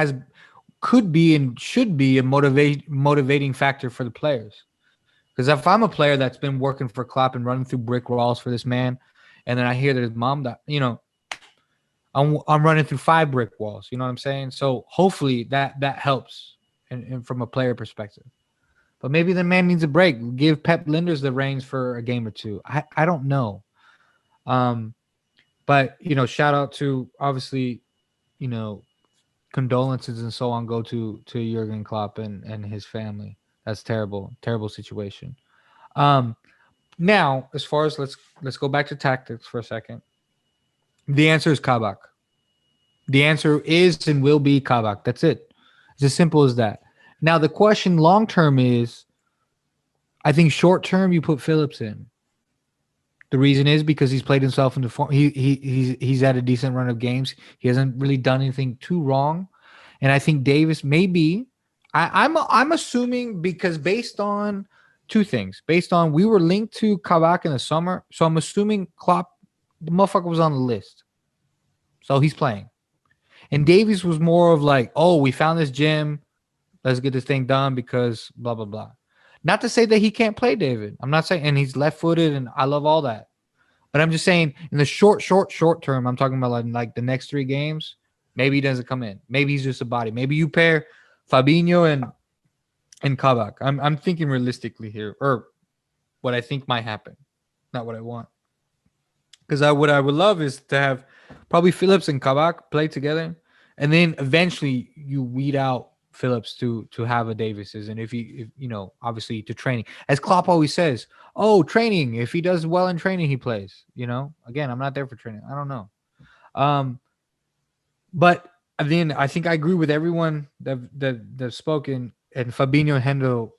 could be and should be a motivating factor for the players. Because if I'm a player that's been working for Klopp and running through brick walls for this man, and then I hear that his mom died, I'm running through 5 brick walls. You know what I'm saying? So hopefully that helps, and from a player perspective. But maybe the man needs a break. Give Pep Linders the reins for a game or two. I don't know. But shout out to obviously, condolences and so on go to Jurgen Klopp and his family. That's terrible situation. Now, as far as let's go back to tactics for a second. The answer is Kabak. The answer is and will be Kabak. That's it. It's as simple as that. Now, the question long term is, I think short term you put Phillips in. The reason is because he's played himself into form. He's had a decent run of games. He hasn't really done anything too wrong, and I think Davis maybe. I'm assuming because based on two things. Based on we were linked to Kabak in the summer, so I'm assuming Klopp, the motherfucker was on the list, so he's playing. And Davies was more of like, oh, we found this gym, let's get this thing done because blah blah blah. Not to say that he can't play, David. I'm not saying, and he's left-footed, and I love all that. But I'm just saying, in the short term, I'm talking about like the next 3 games. Maybe he doesn't come in. Maybe he's just a body. Maybe you pair Fabinho and Kabak. I'm thinking realistically here, or what I think might happen, not what I want. Because what I would love is to have probably Phillips and Kabak play together, and then eventually you weed out Phillips to have a Davis's, and if you know, obviously to training, as Klopp always says, oh, training. If he does well in training, he plays. You know, again, I'm not there for training. I don't know. But then I think I agree with everyone that's spoken, and Fabinho and Hendo,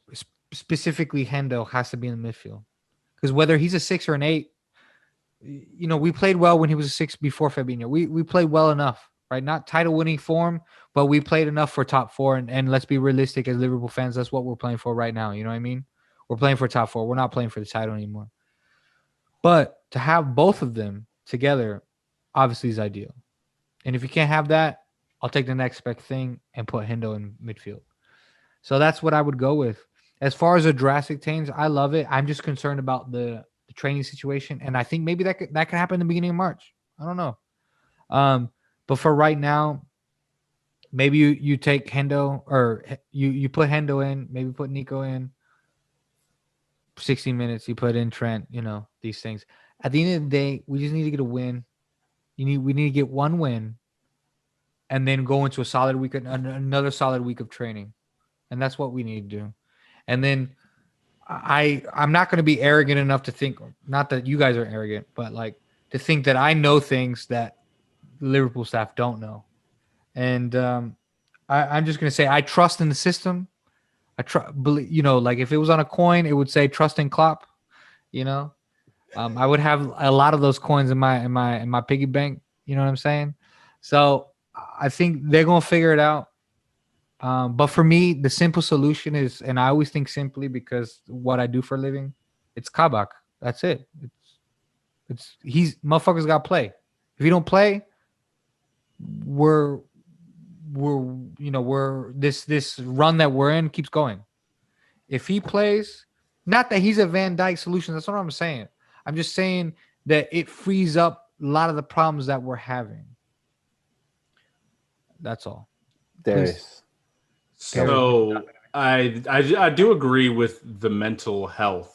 specifically Hendo, has to be in the midfield. Because whether he's a 6 or an 8, you know, we played well when he was a 6 before Fabinho. We played well enough, right? Not title-winning form, but we played enough for top 4. And let's be realistic as Liverpool fans, that's what we're playing for right now. You know what I mean? We're playing for top 4. We're not playing for the title anymore. But to have both of them together, obviously, is ideal. And if you can't have that, I'll take the next best thing and put Hendo in midfield. So that's what I would go with. As far as the drastic change, I love it. I'm just concerned about the training situation, and I think maybe that could happen in the beginning of March. I don't know. But for right now, maybe you take Hendo, or you put Hendo in, maybe put Nico in. 16 minutes, you put in Trent, you know, these things. At the end of the day, we just need to get a win. We need to get one win, and then go into a solid week, another solid week of training. And that's what we need to do. And then I'm not going to be arrogant enough to think, not that you guys are arrogant, but like to think that I know things that Liverpool staff don't know. And I'm just going to say I trust in the system. You know, like if it was on a coin, it would say trust in Klopp. You know, I would have a lot of those coins in my piggy bank. You know what I'm saying? So I think they're going to figure it out. But for me, the simple solution is, and I always think simply because what I do for a living, it's Kabak. That's it. He's motherfuckers got to play. If you don't play, we're this run that we're in keeps going. If he plays, not that he's a Van Dijk solution. That's what I'm saying. I'm just saying that it frees up a lot of the problems that we're having. That's all. Darius. So I do agree with the mental health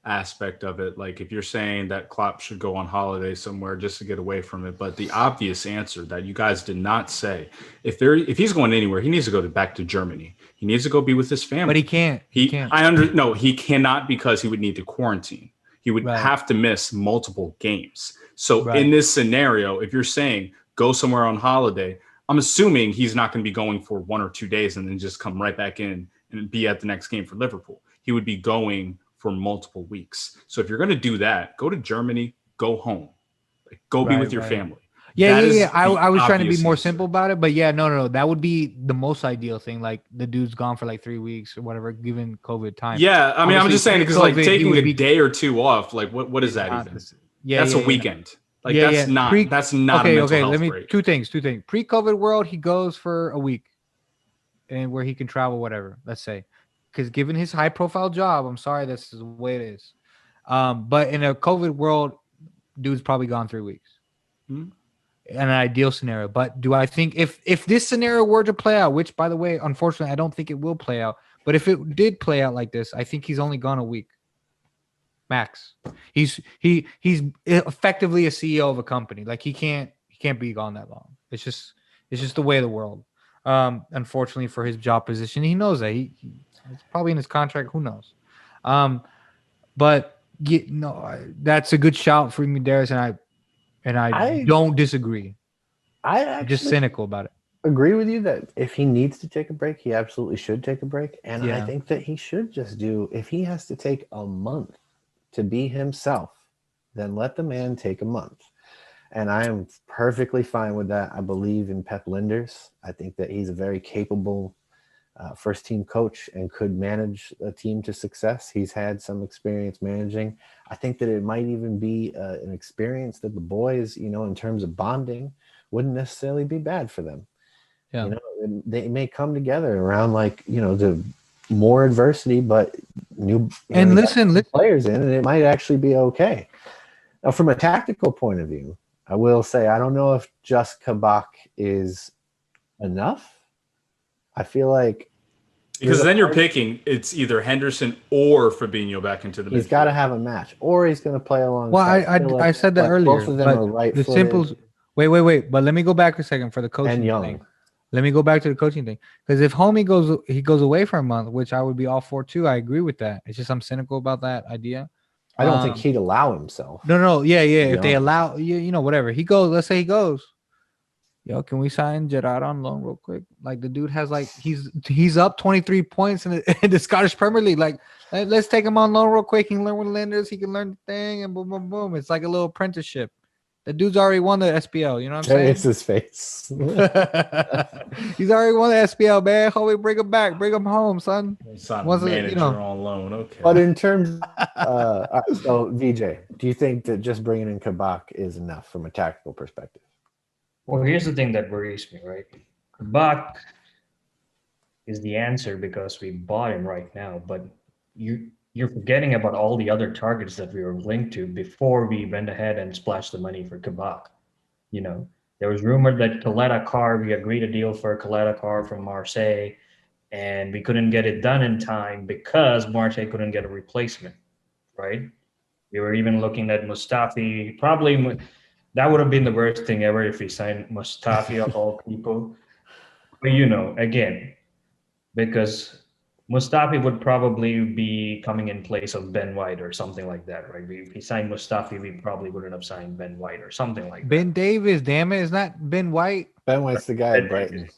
aspect of it. Like if you're saying that Klopp should go on holiday somewhere just to get away from it, but the obvious answer that you guys did not say, if he's going anywhere, he needs to go back to Germany. He needs to go be with his family. But he can't. He can't. No, he cannot, because he would need to quarantine. He would have to miss multiple games. So in this scenario, if you're saying go somewhere on holiday, I'm assuming he's not going to be going for 1 or 2 days and then just come right back in and be at the next game for Liverpool. He would be going for multiple weeks. So if you're going to do that, go to Germany, go home, like, go be with your family. Yeah. I was trying to be more simple about it, but no. That would be the most ideal thing. Like the dude's gone for like 3 weeks or whatever, given COVID time. Yeah, I mean, I'm just saying because like taking a day or 2 off, like what is that even? That's a weekend. Like that's not a mental health break. Two things. Pre-COVID world, he goes for a week, and where he can travel, whatever. Let's say, because given his high-profile job, I'm sorry, that's the way it is. But in a COVID world, dude's probably gone 3 weeks. In an ideal scenario. But do I think if this scenario were to play out, which by the way, unfortunately, I don't think it will play out. But if it did play out like this, I think he's only gone a week. Max. He's effectively a CEO of a company. Like he can't be gone that long. It's just the way of the world. Unfortunately for his job position, he knows that it's probably in his contract. Who knows? But that's a good shout for me, Darius, and I don't disagree. I'm just cynical about it. Agree with you that if he needs to take a break, he absolutely should take a break. And I think that he should just if he has to take a month to be himself, then let the man take a month. And I am perfectly fine with that. I believe in Pep Linders. I think that he's a very capable first team coach and could manage a team to success. He's had some experience managing. I think that it might even be an experience that the boys, in terms of bonding, wouldn't necessarily be bad for them. Yeah. They may come together around the more adversity, but listen, players in, and it might actually be okay. Now, from a tactical point of view, I will say I don't know if just Kabak is enough. I feel like because then you're picking it's either Henderson or Fabinho back into the midfield. He's got to have a match, or he's going to play alongside. Well, I said that earlier. Both of them are right. The simple. Wait. But let me go back a second for the coaching and Young. thing. Let me go back to the coaching thing, because if Homie goes away for a month, which I would be all for too. I agree with that. It's just I'm cynical about that idea. I don't think he'd allow himself. No. Yeah. If they allow, whatever he goes, let's say he goes. Yo, can we sign Gerrard on loan real quick? Like the dude has he's up 23 points in the Scottish Premier League. Like, let's take him on loan real quick. He can learn with Lenders. He can learn the thing, and boom, boom, boom. It's like a little apprenticeship. The dude's already won the SPL. You know what I'm saying? It's his face. He's already won the SPL, man. Homie, bring him back. Bring him home, son. Manager on loan. Okay. But in terms, so Vijay, do you think that just bringing in Kabak is enough from a tactical perspective? Well, here's the thing that worries me, right? Kabak is the answer because we bought him right now, but you're forgetting about all the other targets that we were linked to before we went ahead and splashed the money for Kabak. There was rumor that we agreed a deal for Kaleta from Marseille, and we couldn't get it done in time because Marseille couldn't get a replacement, right? We were even looking at Mustafi. Probably that would have been the worst thing ever if we signed Mustafi of all people. But again, because Mustafi would probably be coming in place of Ben White or something like that, right? If he signed Mustafi, we probably wouldn't have signed Ben White or something like that. Ben Davis, damn it, is not Ben White. Ben White's the guy at Brighton.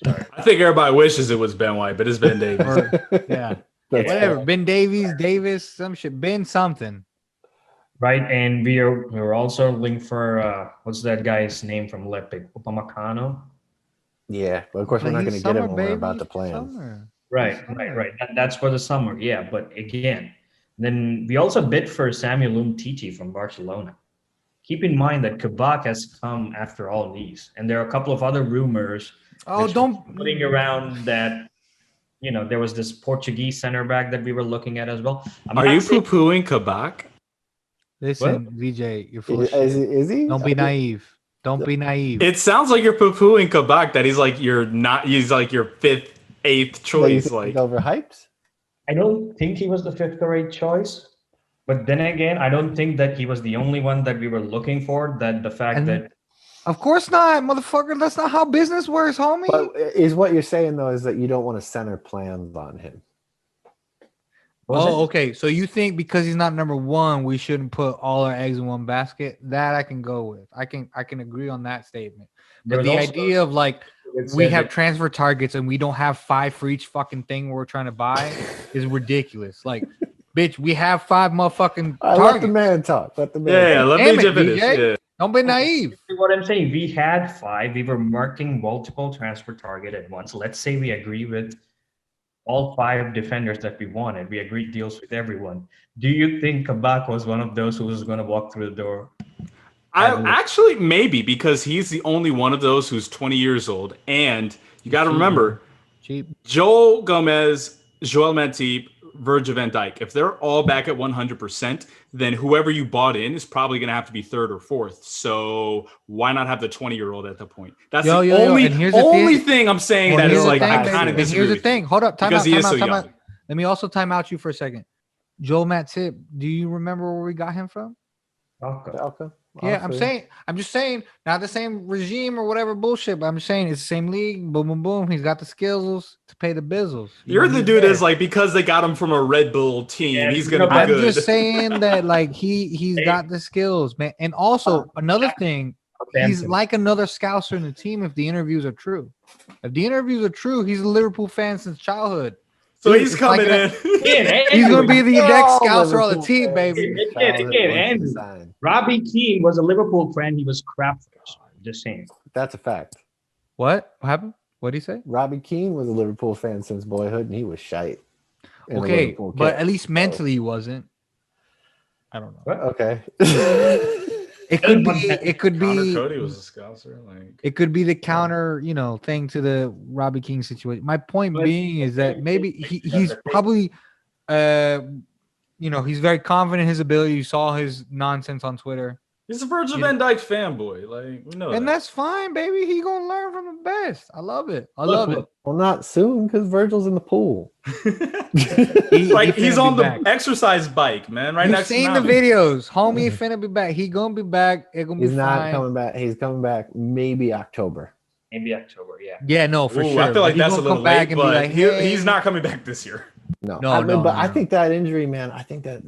I think everybody wishes it was Ben White, but it's Ben Davis. Yeah. Whatever. Ben Davis, some shit. Ben something. Right, and we were also linked for what's that guy's name from Leipzig? Upamecano? Yeah, but of course we're not going to get him when we're about to play him. Right. That's for the summer, yeah. But again, then we also bid for Samuel Umtiti from Barcelona. Keep in mind that Kabak has come after all these, and there are a couple of other rumors. Putting around that. There was this Portuguese center back that we were looking at as well. Are you poo-pooing Kabak? Listen, Vijay, you're full of shit. Is he? Don't be naive. Don't be naive. It sounds like you're poo-pooing Kabak, that he's like he's like your fifth, eighth choice. Like overhyped? I don't think he was the fifth or eighth choice. But then again, I don't think that he was the only one that we were looking for. Of course not, motherfucker. That's not how business works, homie. But is what you're saying though is that you don't want to center plans on him? Okay. So you think because he's not number one, we shouldn't put all our eggs in one basket? That I can go with. I can agree on that statement. But the idea of we have transfer targets and we don't have 5 for each fucking thing we're trying to buy is ridiculous. Bitch, we have 5 motherfucking targets. Let the man talk. Let me jump in this. Yeah. Don't be naive. What I'm saying, we had 5. We were marking multiple transfer target at once. Let's say we agree with all 5 defenders that we wanted. We agreed deals with everyone. Do you think Kabak was one of those who was going to walk through the door? Actually, maybe, because he's the only one of those who's 20 years old. And you got to remember, Joel Gomez, Joel Matip, Virgil van Dijk, if they're all back at 100%, then whoever you bought in is probably going to have to be 3rd or 4th. So why not have the 20-year-old at the point? That's the only thing I'm saying that is I kind of disagree. Here's the thing. Hold up. Time out. Let me also time out you for a second. Joel Matip, do you remember where we got him from? Alka. Yeah, I'm just saying, not the same regime or whatever bullshit, but I'm just saying it's the same league. Boom, boom, boom. He's got the skills to pay the bizzles. You're the dude that's because they got him from a Red Bull team, he's gonna be good. I'm just saying that he's got the skills, man. And also another thing, he's like another scouser in the team if the interviews are true. If the interviews are true, he's a Liverpool fan since childhood. So Dude, he's it's coming like in. He's gonna be the next All scout for all the Liverpool team, fans baby. childhood Again, wants to Andrew. sign. Robbie Keane was a Liverpool friend. He was crap first. Just saying. That's a fact. What happened? What did he say? Robbie Keane was a Liverpool fan since boyhood, and he was shite. in a Okay, Liverpool but kit. at least mentally he wasn't. I don't know. What? Okay. It could be. It could Connor be. Cody was a scouser. Like, It could be the counter, thing to the Robbie King situation. My point But- being is that maybe he's probably, he's very confident in his ability. You saw his nonsense on Twitter, he's a Virgil van Dijk fanboy. Like, we know and that. that's fine, baby. He gonna learn from the best. I love it. I love it. Well, not soon because Virgil's in the pool. He's finna on be the back. exercise bike, man. Right You've next to seen the Mountain. videos, homie. Finna be back. He gonna be back. It gonna He's be not fine. coming back. He's coming back maybe October. Maybe October, yeah. Yeah, no, for Ooh, sure. I feel like He's that's a gonna little come back late, and be but like, hey. he's not coming back this year. No, No, I mean, no, but I no. think that injury, man. I think that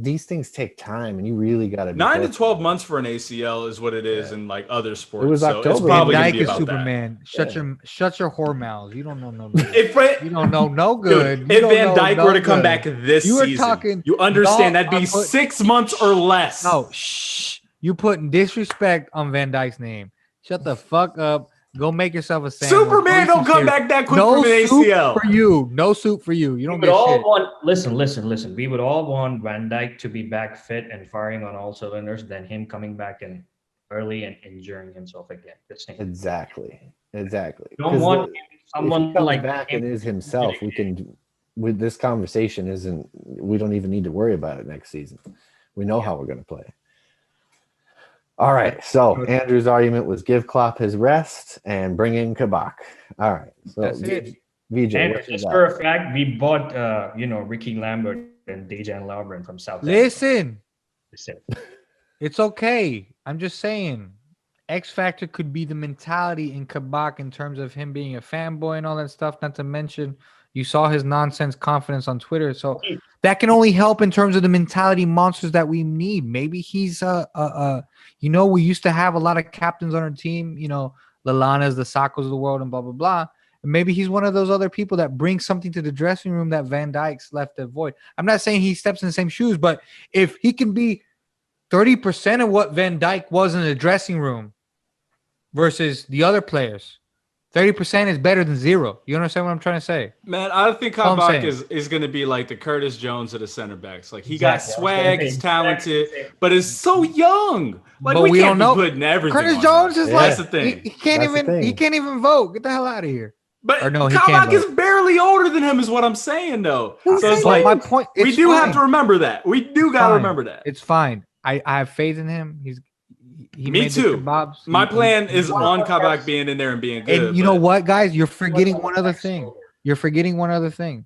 these things take time, and you really got to 9 to 12 months for an ACL is what it is Yeah. in like other sports. It was so it's October. probably Van gonna Dyke be is about Superman. Yeah. Shut your whore mouths. You don't know no good. That. You don't know no good. Dude, You if don't Van know Dyke no were to come good. back this You were season, talking- you understand y'all that'd be are put- 6 months or less. No, shh. You putting disrespect on Van Dyke's name. Shut the fuck up. Go make yourself a sandwich. Superman Go eat don't some come cereal. back that quick No from an soup ACL. for you. No soup for you. You We don't would get all shit. want listen. We would all want Van Dijk to be back fit and firing on all cylinders than him coming back and early and injuring himself again. Just saying. Exactly. Don't 'Cause want if someone he comes like back him and is himself, we can. With this conversation, isn't we don't even need to worry about it next season. We know how we're going to play. All right. So Andrew's argument was give Klopp his rest and bring in Kabak. All right. So That's it. VJ, And what you just got? for a fact, we bought Ricky Lambert and Dejan Lovren from South. Listen, Listen. it's okay. I'm just saying. X Factor could be the mentality in Kabak in terms of him being a fanboy and all that stuff. Not to mention, you saw his nonsense confidence on Twitter. So that can only help in terms of the mentality monsters that we need. Maybe he's we used to have a lot of captains on our team, Lalanas, the Sakos of the world, and blah, blah, blah. And maybe he's one of those other people that brings something to the dressing room that Van Dijk's left to void. I'm not saying he steps in the same shoes, but if he can be 30% of what Van Dijk was in the dressing room versus the other players, 30% is better than 0. You understand what I'm trying to say? Man, I think All I'm Kabak saying. is going to be like the Curtis Jones of the center backs. Like, he Exactly. got swag, he's talented, but is so young. Like, But we we can't don't be know. putting everything Curtis on Jones him. is Yeah. like That's the thing. He can't That's the even thing. vote. Get the hell out of here. But Or no, he Kabak can't is vote. barely older than him is what I'm saying, though. So it's But like, my point, we it's do have fine. to remember that. We do got to Fine. remember that. It's fine. I have faith in him. He Me made the too. kebabs. My He- plan he- is on Kabak being in there and being good. And you know but- what, guys? You're forgetting one other thing.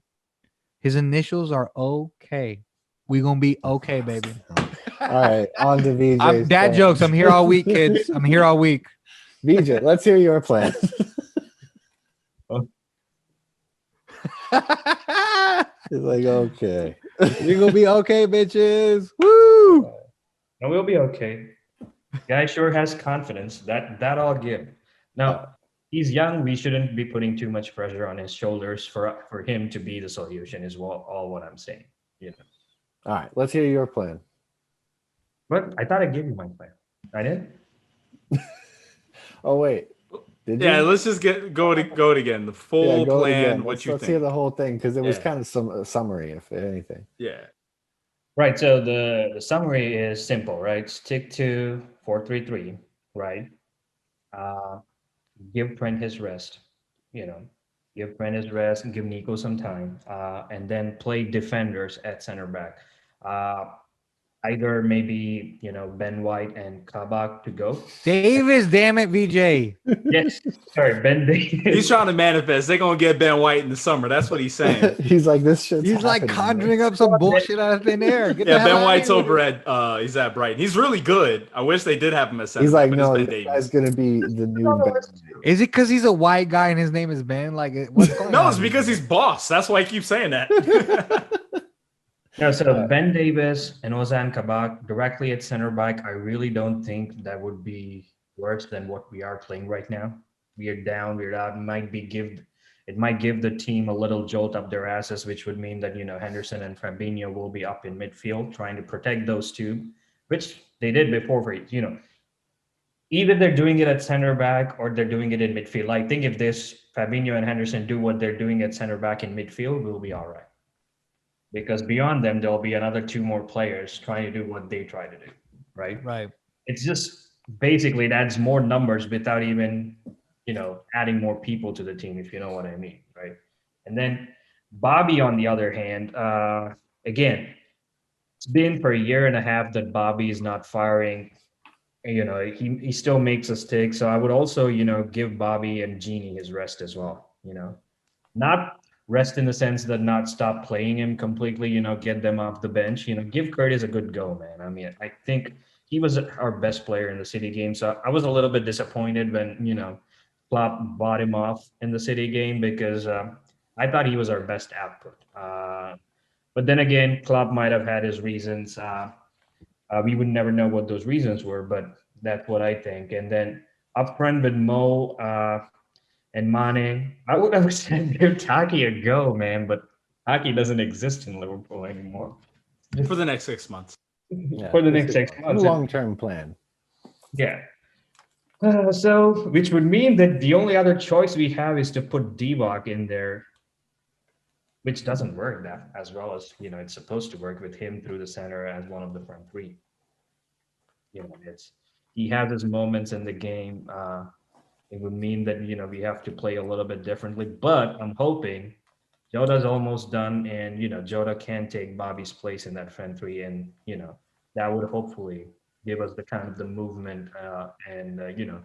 His initials are OK. We gonna be okay, baby. All right. On to VJ. I'm dad jokes. I'm here all week, kids. I'm here all week. VJ, let's hear your plan. He's like, okay. We gonna be okay, bitches. Woo! No, we'll be okay. Guy sure has confidence. That I'll give. Now, he's young. We shouldn't be putting too much pressure on his shoulders for him to be the solution. Is all what I'm saying. All right. Let's hear your plan. But I thought I gave you my plan. I did. Oh, wait. Did Yeah, you? let's just go it again. The full Yeah, go plan, again. what Let's you hear think. the whole thing because it was Yeah. kind of some summary, if anything. Yeah. Right. So the summary is simple, right? Stick to 4-3-3, right? Give Trent his rest, give Trent his rest and give Nico some time, and then play defenders at center back. Either maybe Ben White and Kabak to go. Davis, damn it, VJ. Yes, sorry, Ben Davis. He's trying to manifest. They're going to get Ben White in the summer. That's what he's saying. He's like, this shit's He's like happening, conjuring up some bullshit out of thin air. Get the Yeah, hell Ben outta White's here. over at he's at Brighton. He's really good. I wish they did have him at center. He's like, but no, it's Ben this Davies. guy's gonna be the new Ben. Is it because he's a white guy and his name is Ben? Like, what's going on? No, it's because he's boss. That's why he keeps saying that. No, so Ben Davis and Ozan Kabak directly at center back. I really don't think that would be worse than what we are playing right now. We are down, we're out. Might be give it might give the team a little jolt up their asses, which would mean that, Henderson and Fabinho will be up in midfield trying to protect those two, which they did before for, either they're doing it at center back or they're doing it in midfield. I think if this Fabinho and Henderson do what they're doing at center back in midfield, we'll be all right. Because beyond them, there'll be another two more players trying to do what they try to do, right? Right. It's just basically it adds more numbers without even, adding more people to the team, if you know what I mean, right? And then Bobby, on the other hand, again, it's been for a year and a half that Bobby is not firing. He still makes us tick. So I would also, give Bobby and Genie his rest as well. Not rest in the sense that not stop playing him completely, get them off the bench. Give Curtis a good go, man. I mean, I think he was our best player in the City game. So I was a little bit disappointed when, Klopp bought him off in the City game because I thought he was our best output. But then again, Klopp might have had his reasons. We would never know what those reasons were, but that's what I think. And then up front with Mo and Mane, I would have said give Taki a go, man, but Taki doesn't exist in Liverpool anymore. For the next 6 months. Yeah, For the next 6 months. Long-term plan. Yeah. So, which would mean that the only other choice we have is to put Divock in there, which doesn't work that as well as it's supposed to work with him through the center as one of the front three. He has his moments in the game. It would mean that we have to play a little bit differently. But I'm hoping Jota's almost done, and Jota can take Bobby's place in that front three, and that would hopefully give us the kind of the movement and the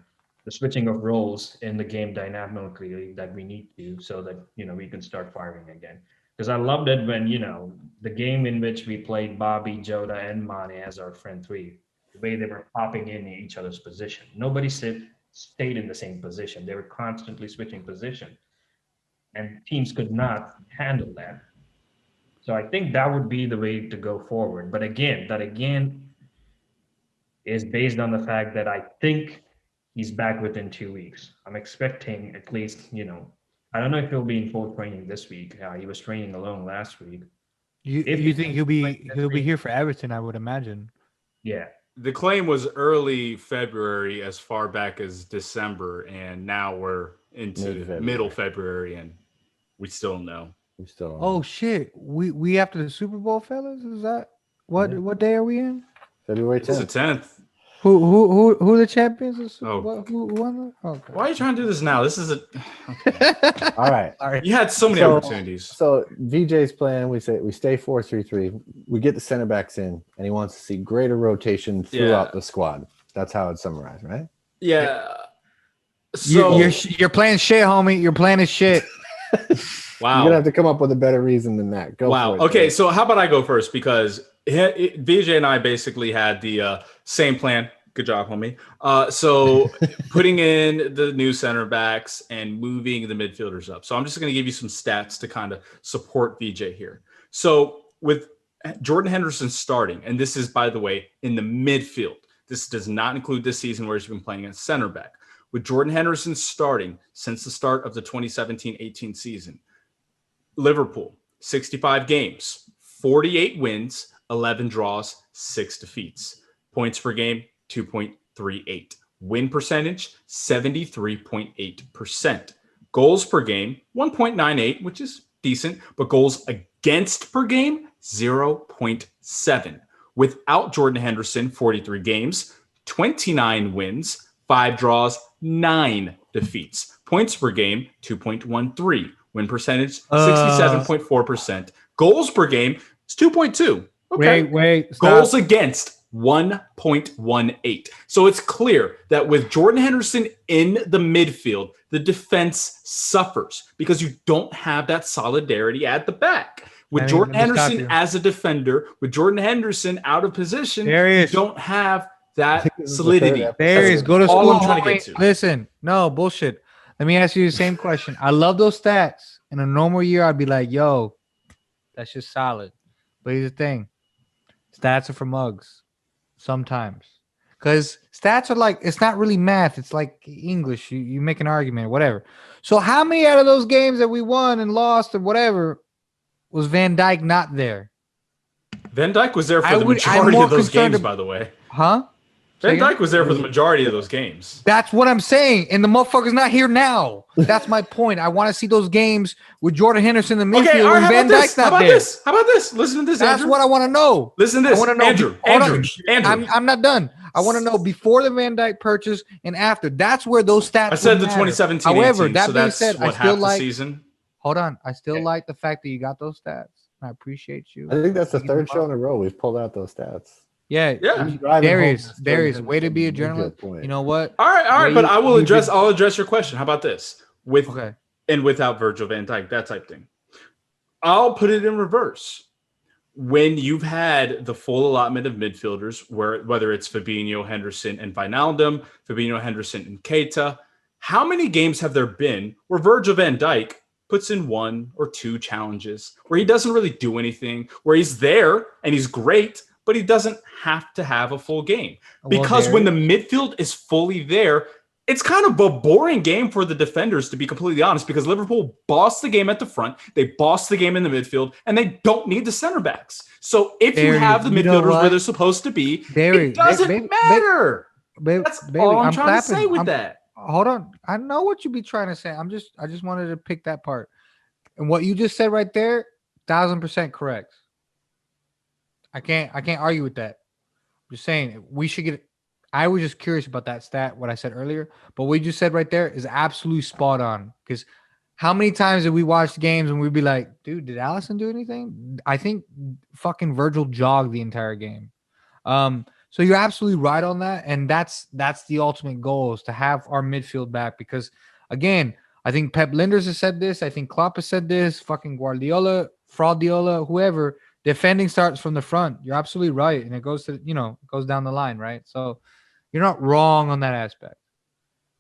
switching of roles in the game dynamically that we need to, so that we can start firing again. Because I loved it when the game in which we played Bobby, Jota, and Mane as our front three, the way they were popping in each other's position. Nobody stayed in the same position. They were constantly switching position, and teams could not handle that. So I think that would be the way to go forward. But again, that is based on the fact that I think he's back within 2 weeks. I'm expecting at least, I don't know if he'll be in full training this week. He was training alone last week. You think he'll be here for Everton? I would imagine. Yeah. The claim was early February, as far back as December, and now we're into middle February, and we still don't know. Oh shit! We after the Super Bowl, fellas. Is that what day are we in? February 10th. It's the 10th. Who are the champions? Oh. Who won? Okay. Why are you trying to do this now? This is All right. You had so many opportunities. So Vijay's plan, we stay 4-3-3. We get the center backs in, and he wants to see greater rotation throughout the squad. That's how it's summarized, right? Yeah. So you're playing shit, homie. Your plan is shit. Wow. You're gonna have to come up with a better reason than that. Go for it. Okay, so how about I go first, because Vijay and I basically had the same plan. Good job, homie. So putting in the new center backs and moving the midfielders up. So I'm just going to give you some stats to kind of support Vijay here. So with Jordan Henderson starting, and this is, by the way, in the midfield. This does not include this season where he's been playing at center back. With Jordan Henderson starting since the start of the 2017-18 season, Liverpool, 65 games, 48 wins, 11 draws, 6 defeats. Points per game, 2.38. Win percentage, 73.8%. Goals per game, 1.98, which is decent, but goals against per game, 0.7. Without Jordan Henderson, 43 games, 29 wins, 5 draws, 9 defeats. Points per game, 2.13. Win percentage, 67.4%. Goals per game is 2.2. Okay. Wait. Stop. Goals against, 1.18. So it's clear that with Jordan Henderson in the midfield, the defense suffers because you don't have that solidarity at the back. With Jordan Henderson as a defender, with Jordan Henderson out of position, you don't have that solidity. Darius, go to school. All I'm trying to get to. Listen, no bullshit. Let me ask you the same question. I love those stats. In a normal year, I'd be like, yo, that's just solid. But here's the thing. Stats are for mugs. Sometimes. because stats are like, it's not really math. It's like English. You make an argument or whatever. So how many out of those games that we won and lost or whatever was Van Dijk not there? Van Dijk was there for the majority of those games, by the way. Huh? Van Dijk was there for the majority of those games. That's what I'm saying. And the motherfucker's not here now. That's my point. I want to see those games with Jordan Henderson in the midfield Okay, when Van Dijk's not there. How about this? Listen to this, That's Andrew. what I want to know. Listen to this, I want to know. Andrew. I'm not done. I want to know before the Van Dijk purchase and after. That's where those stats. I said the matter. 2017. However, 18, that so being that's said, what, I still half like. the season. Hold on, I still like the fact that you got those stats. I appreciate you. I think that's the third show in a row we've pulled out those stats. Yeah. Darius, way to be a journalist. You know what? All right, but I will address. I'll address your question. How about this? With and without Virgil van Dijk, that type thing. I'll put it in reverse. When you've had the full allotment of midfielders, whether it's Fabinho, Henderson, and Wijnaldum, Fabinho, Henderson, and Keita, how many games have there been where Virgil van Dijk puts in 1 or 2 challenges, where he doesn't really do anything, where he's there and he's great, but he doesn't have to have a full game? Because when the midfield is fully there, it's kind of a boring game for the defenders, to be completely honest, because Liverpool bossed the game at the front, they bossed the game in the midfield, and they don't need the center backs. So if you have the midfielders where they're supposed to be, it doesn't matter. That's all I'm trying to say with that. Hold on. I know what you be trying to say. I just wanted to pick that part. And what you just said right there, 1000% correct. I can't argue with that. I'm just saying we should get. I was just curious about that stat, what I said earlier, but what you just said right there is absolutely spot on. Because how many times did we watch games and we'd be like, dude, did Alisson do anything? I think fucking Virgil jogged the entire game. So you're absolutely right on that. And that's the ultimate goal, is to have our midfield back. Because again, I think Pep Linders has said this. I think Klopp has said this. Fucking Guardiola, Fraudiola, whoever. Defending starts from the front. You're absolutely right. And it goes to, goes down the line, right? So you're not wrong on that aspect.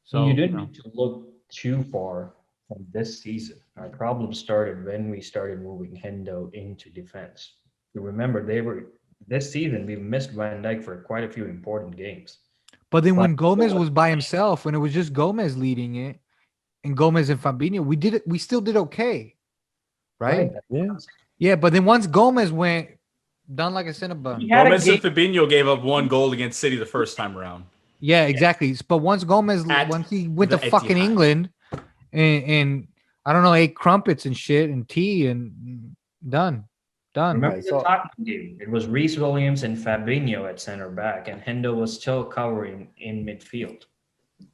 So you didn't need to look too far from this season. Our problem started when we started moving Hendo into defense. You remember this season we missed Van Dijk for quite a few important games. But then when Gomez was by himself, when it was just Gomez leading it, and Gomez and Fabinho, we still did okay. Right? Yeah, but then once Gomez went, done like a Cinnabon. Gomez and Fabinho gave up 1 goal against City the first time around. Yeah, exactly. But once he went to fucking England and I don't know, ate crumpets and shit and tea and done. Remember the Tottenham game? It was Reece Williams and Fabinho at center back, and Hendo was still covering in midfield.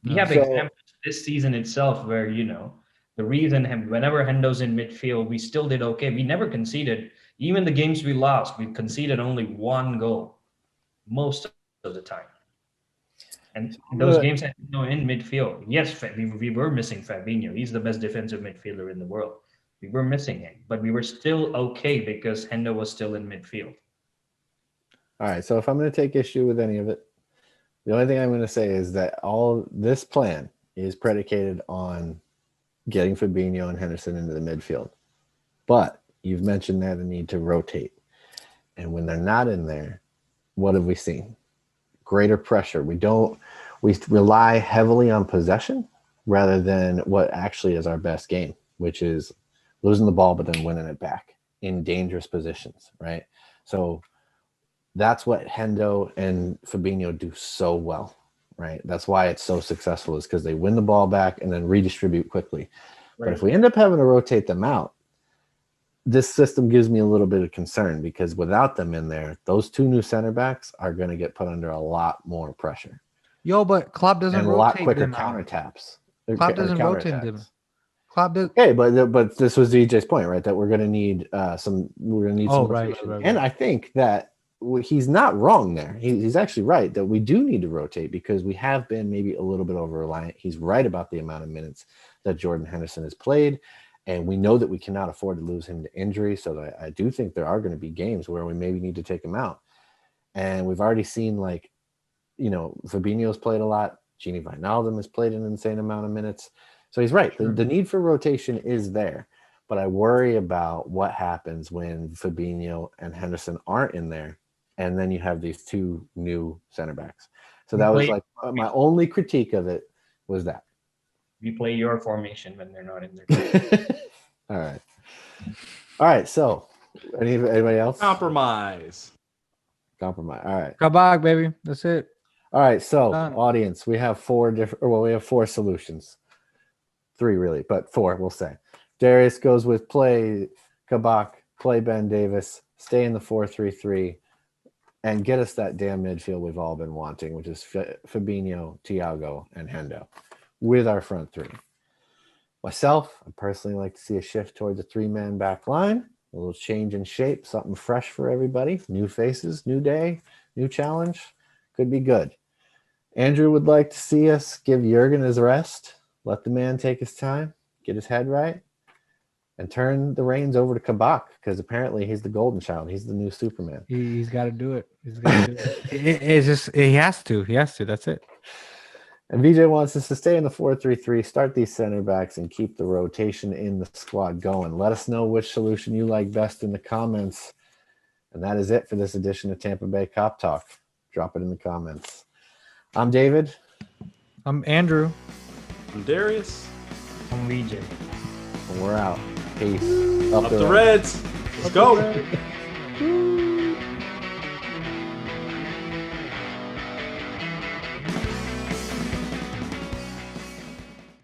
We have examples this season itself where, the reason whenever Hendo's in midfield, we still did okay. We never conceded. Even the games we lost, we conceded only 1 goal most of the time. And those games had in midfield. Yes, we were missing Fabinho. He's the best defensive midfielder in the world. We were missing him, but we were still okay because Hendo was still in midfield. All right, so if I'm going to take issue with any of it, the only thing I'm going to say is that all this plan is predicated on getting Fabinho and Henderson into the midfield. But you've mentioned that the need to rotate. And when they're not in there, what have we seen? Greater pressure. We rely heavily on possession rather than what actually is our best game, which is losing the ball but then winning it back in dangerous positions, right? So that's what Hendo and Fabinho do so well, right? That's why it's so successful, is because they win the ball back and then redistribute quickly. Right. But if we end up having to rotate them out, this system gives me a little bit of concern, because without them in there, those 2 new center backs are going to get put under a lot more pressure. But Klopp doesn't rotate them. A lot quicker countertaps. Klopp doesn't rotate them. Klopp does. Okay, but this was DJ's point, right? That we're going to need some. We're going to need some. Right. And I think that he's not wrong there. He's actually right that we do need to rotate, because we have been maybe a little bit over reliant. He's right about the amount of minutes that Jordan Henderson has played. And we know that we cannot afford to lose him to injury. So I do think there are going to be games where we maybe need to take him out. And we've already seen, Fabinho's played a lot. Gini Wijnaldum has played an insane amount of minutes. So he's right. Sure. The need for rotation is there. But I worry about what happens when Fabinho and Henderson aren't in there and then you have these two new center backs. So that was like my only critique of it was that. We play your formation when they're not in their All right. So anybody else? Compromise. All right. Kabak, baby. That's it. All right. So Done. audience, we have we have four solutions. 3 really, but 4 we'll say. Darius goes with play Kabak, play Ben Davis, stay in the 4-3-3, and get us that damn midfield we've all been wanting, which is Fabinho, Thiago, and Hendo, with our front 3. Myself, I personally like to see a shift towards a 3-man back line, a little change in shape, something fresh for everybody, new faces, new day, new challenge, could be good. Andrew would like to see us give Jurgen his rest, let the man take his time, get his head right, and turn the reins over to Kabak, because apparently he's the golden child. He's the new Superman. He's got to do it. He's got to do it. It's just he has to. He has to. That's it. And Vijay wants us to stay in the 4-3-3, start these center backs, and keep the rotation in the squad going. Let us know which solution you like best in the comments. And that is it for this edition of Tampa Bay Cop Talk. Drop it in the comments. I'm David. I'm Andrew. I'm Darius. I'm Vijay. And we're out. Peace. Up the Reds. Let's go. Woo.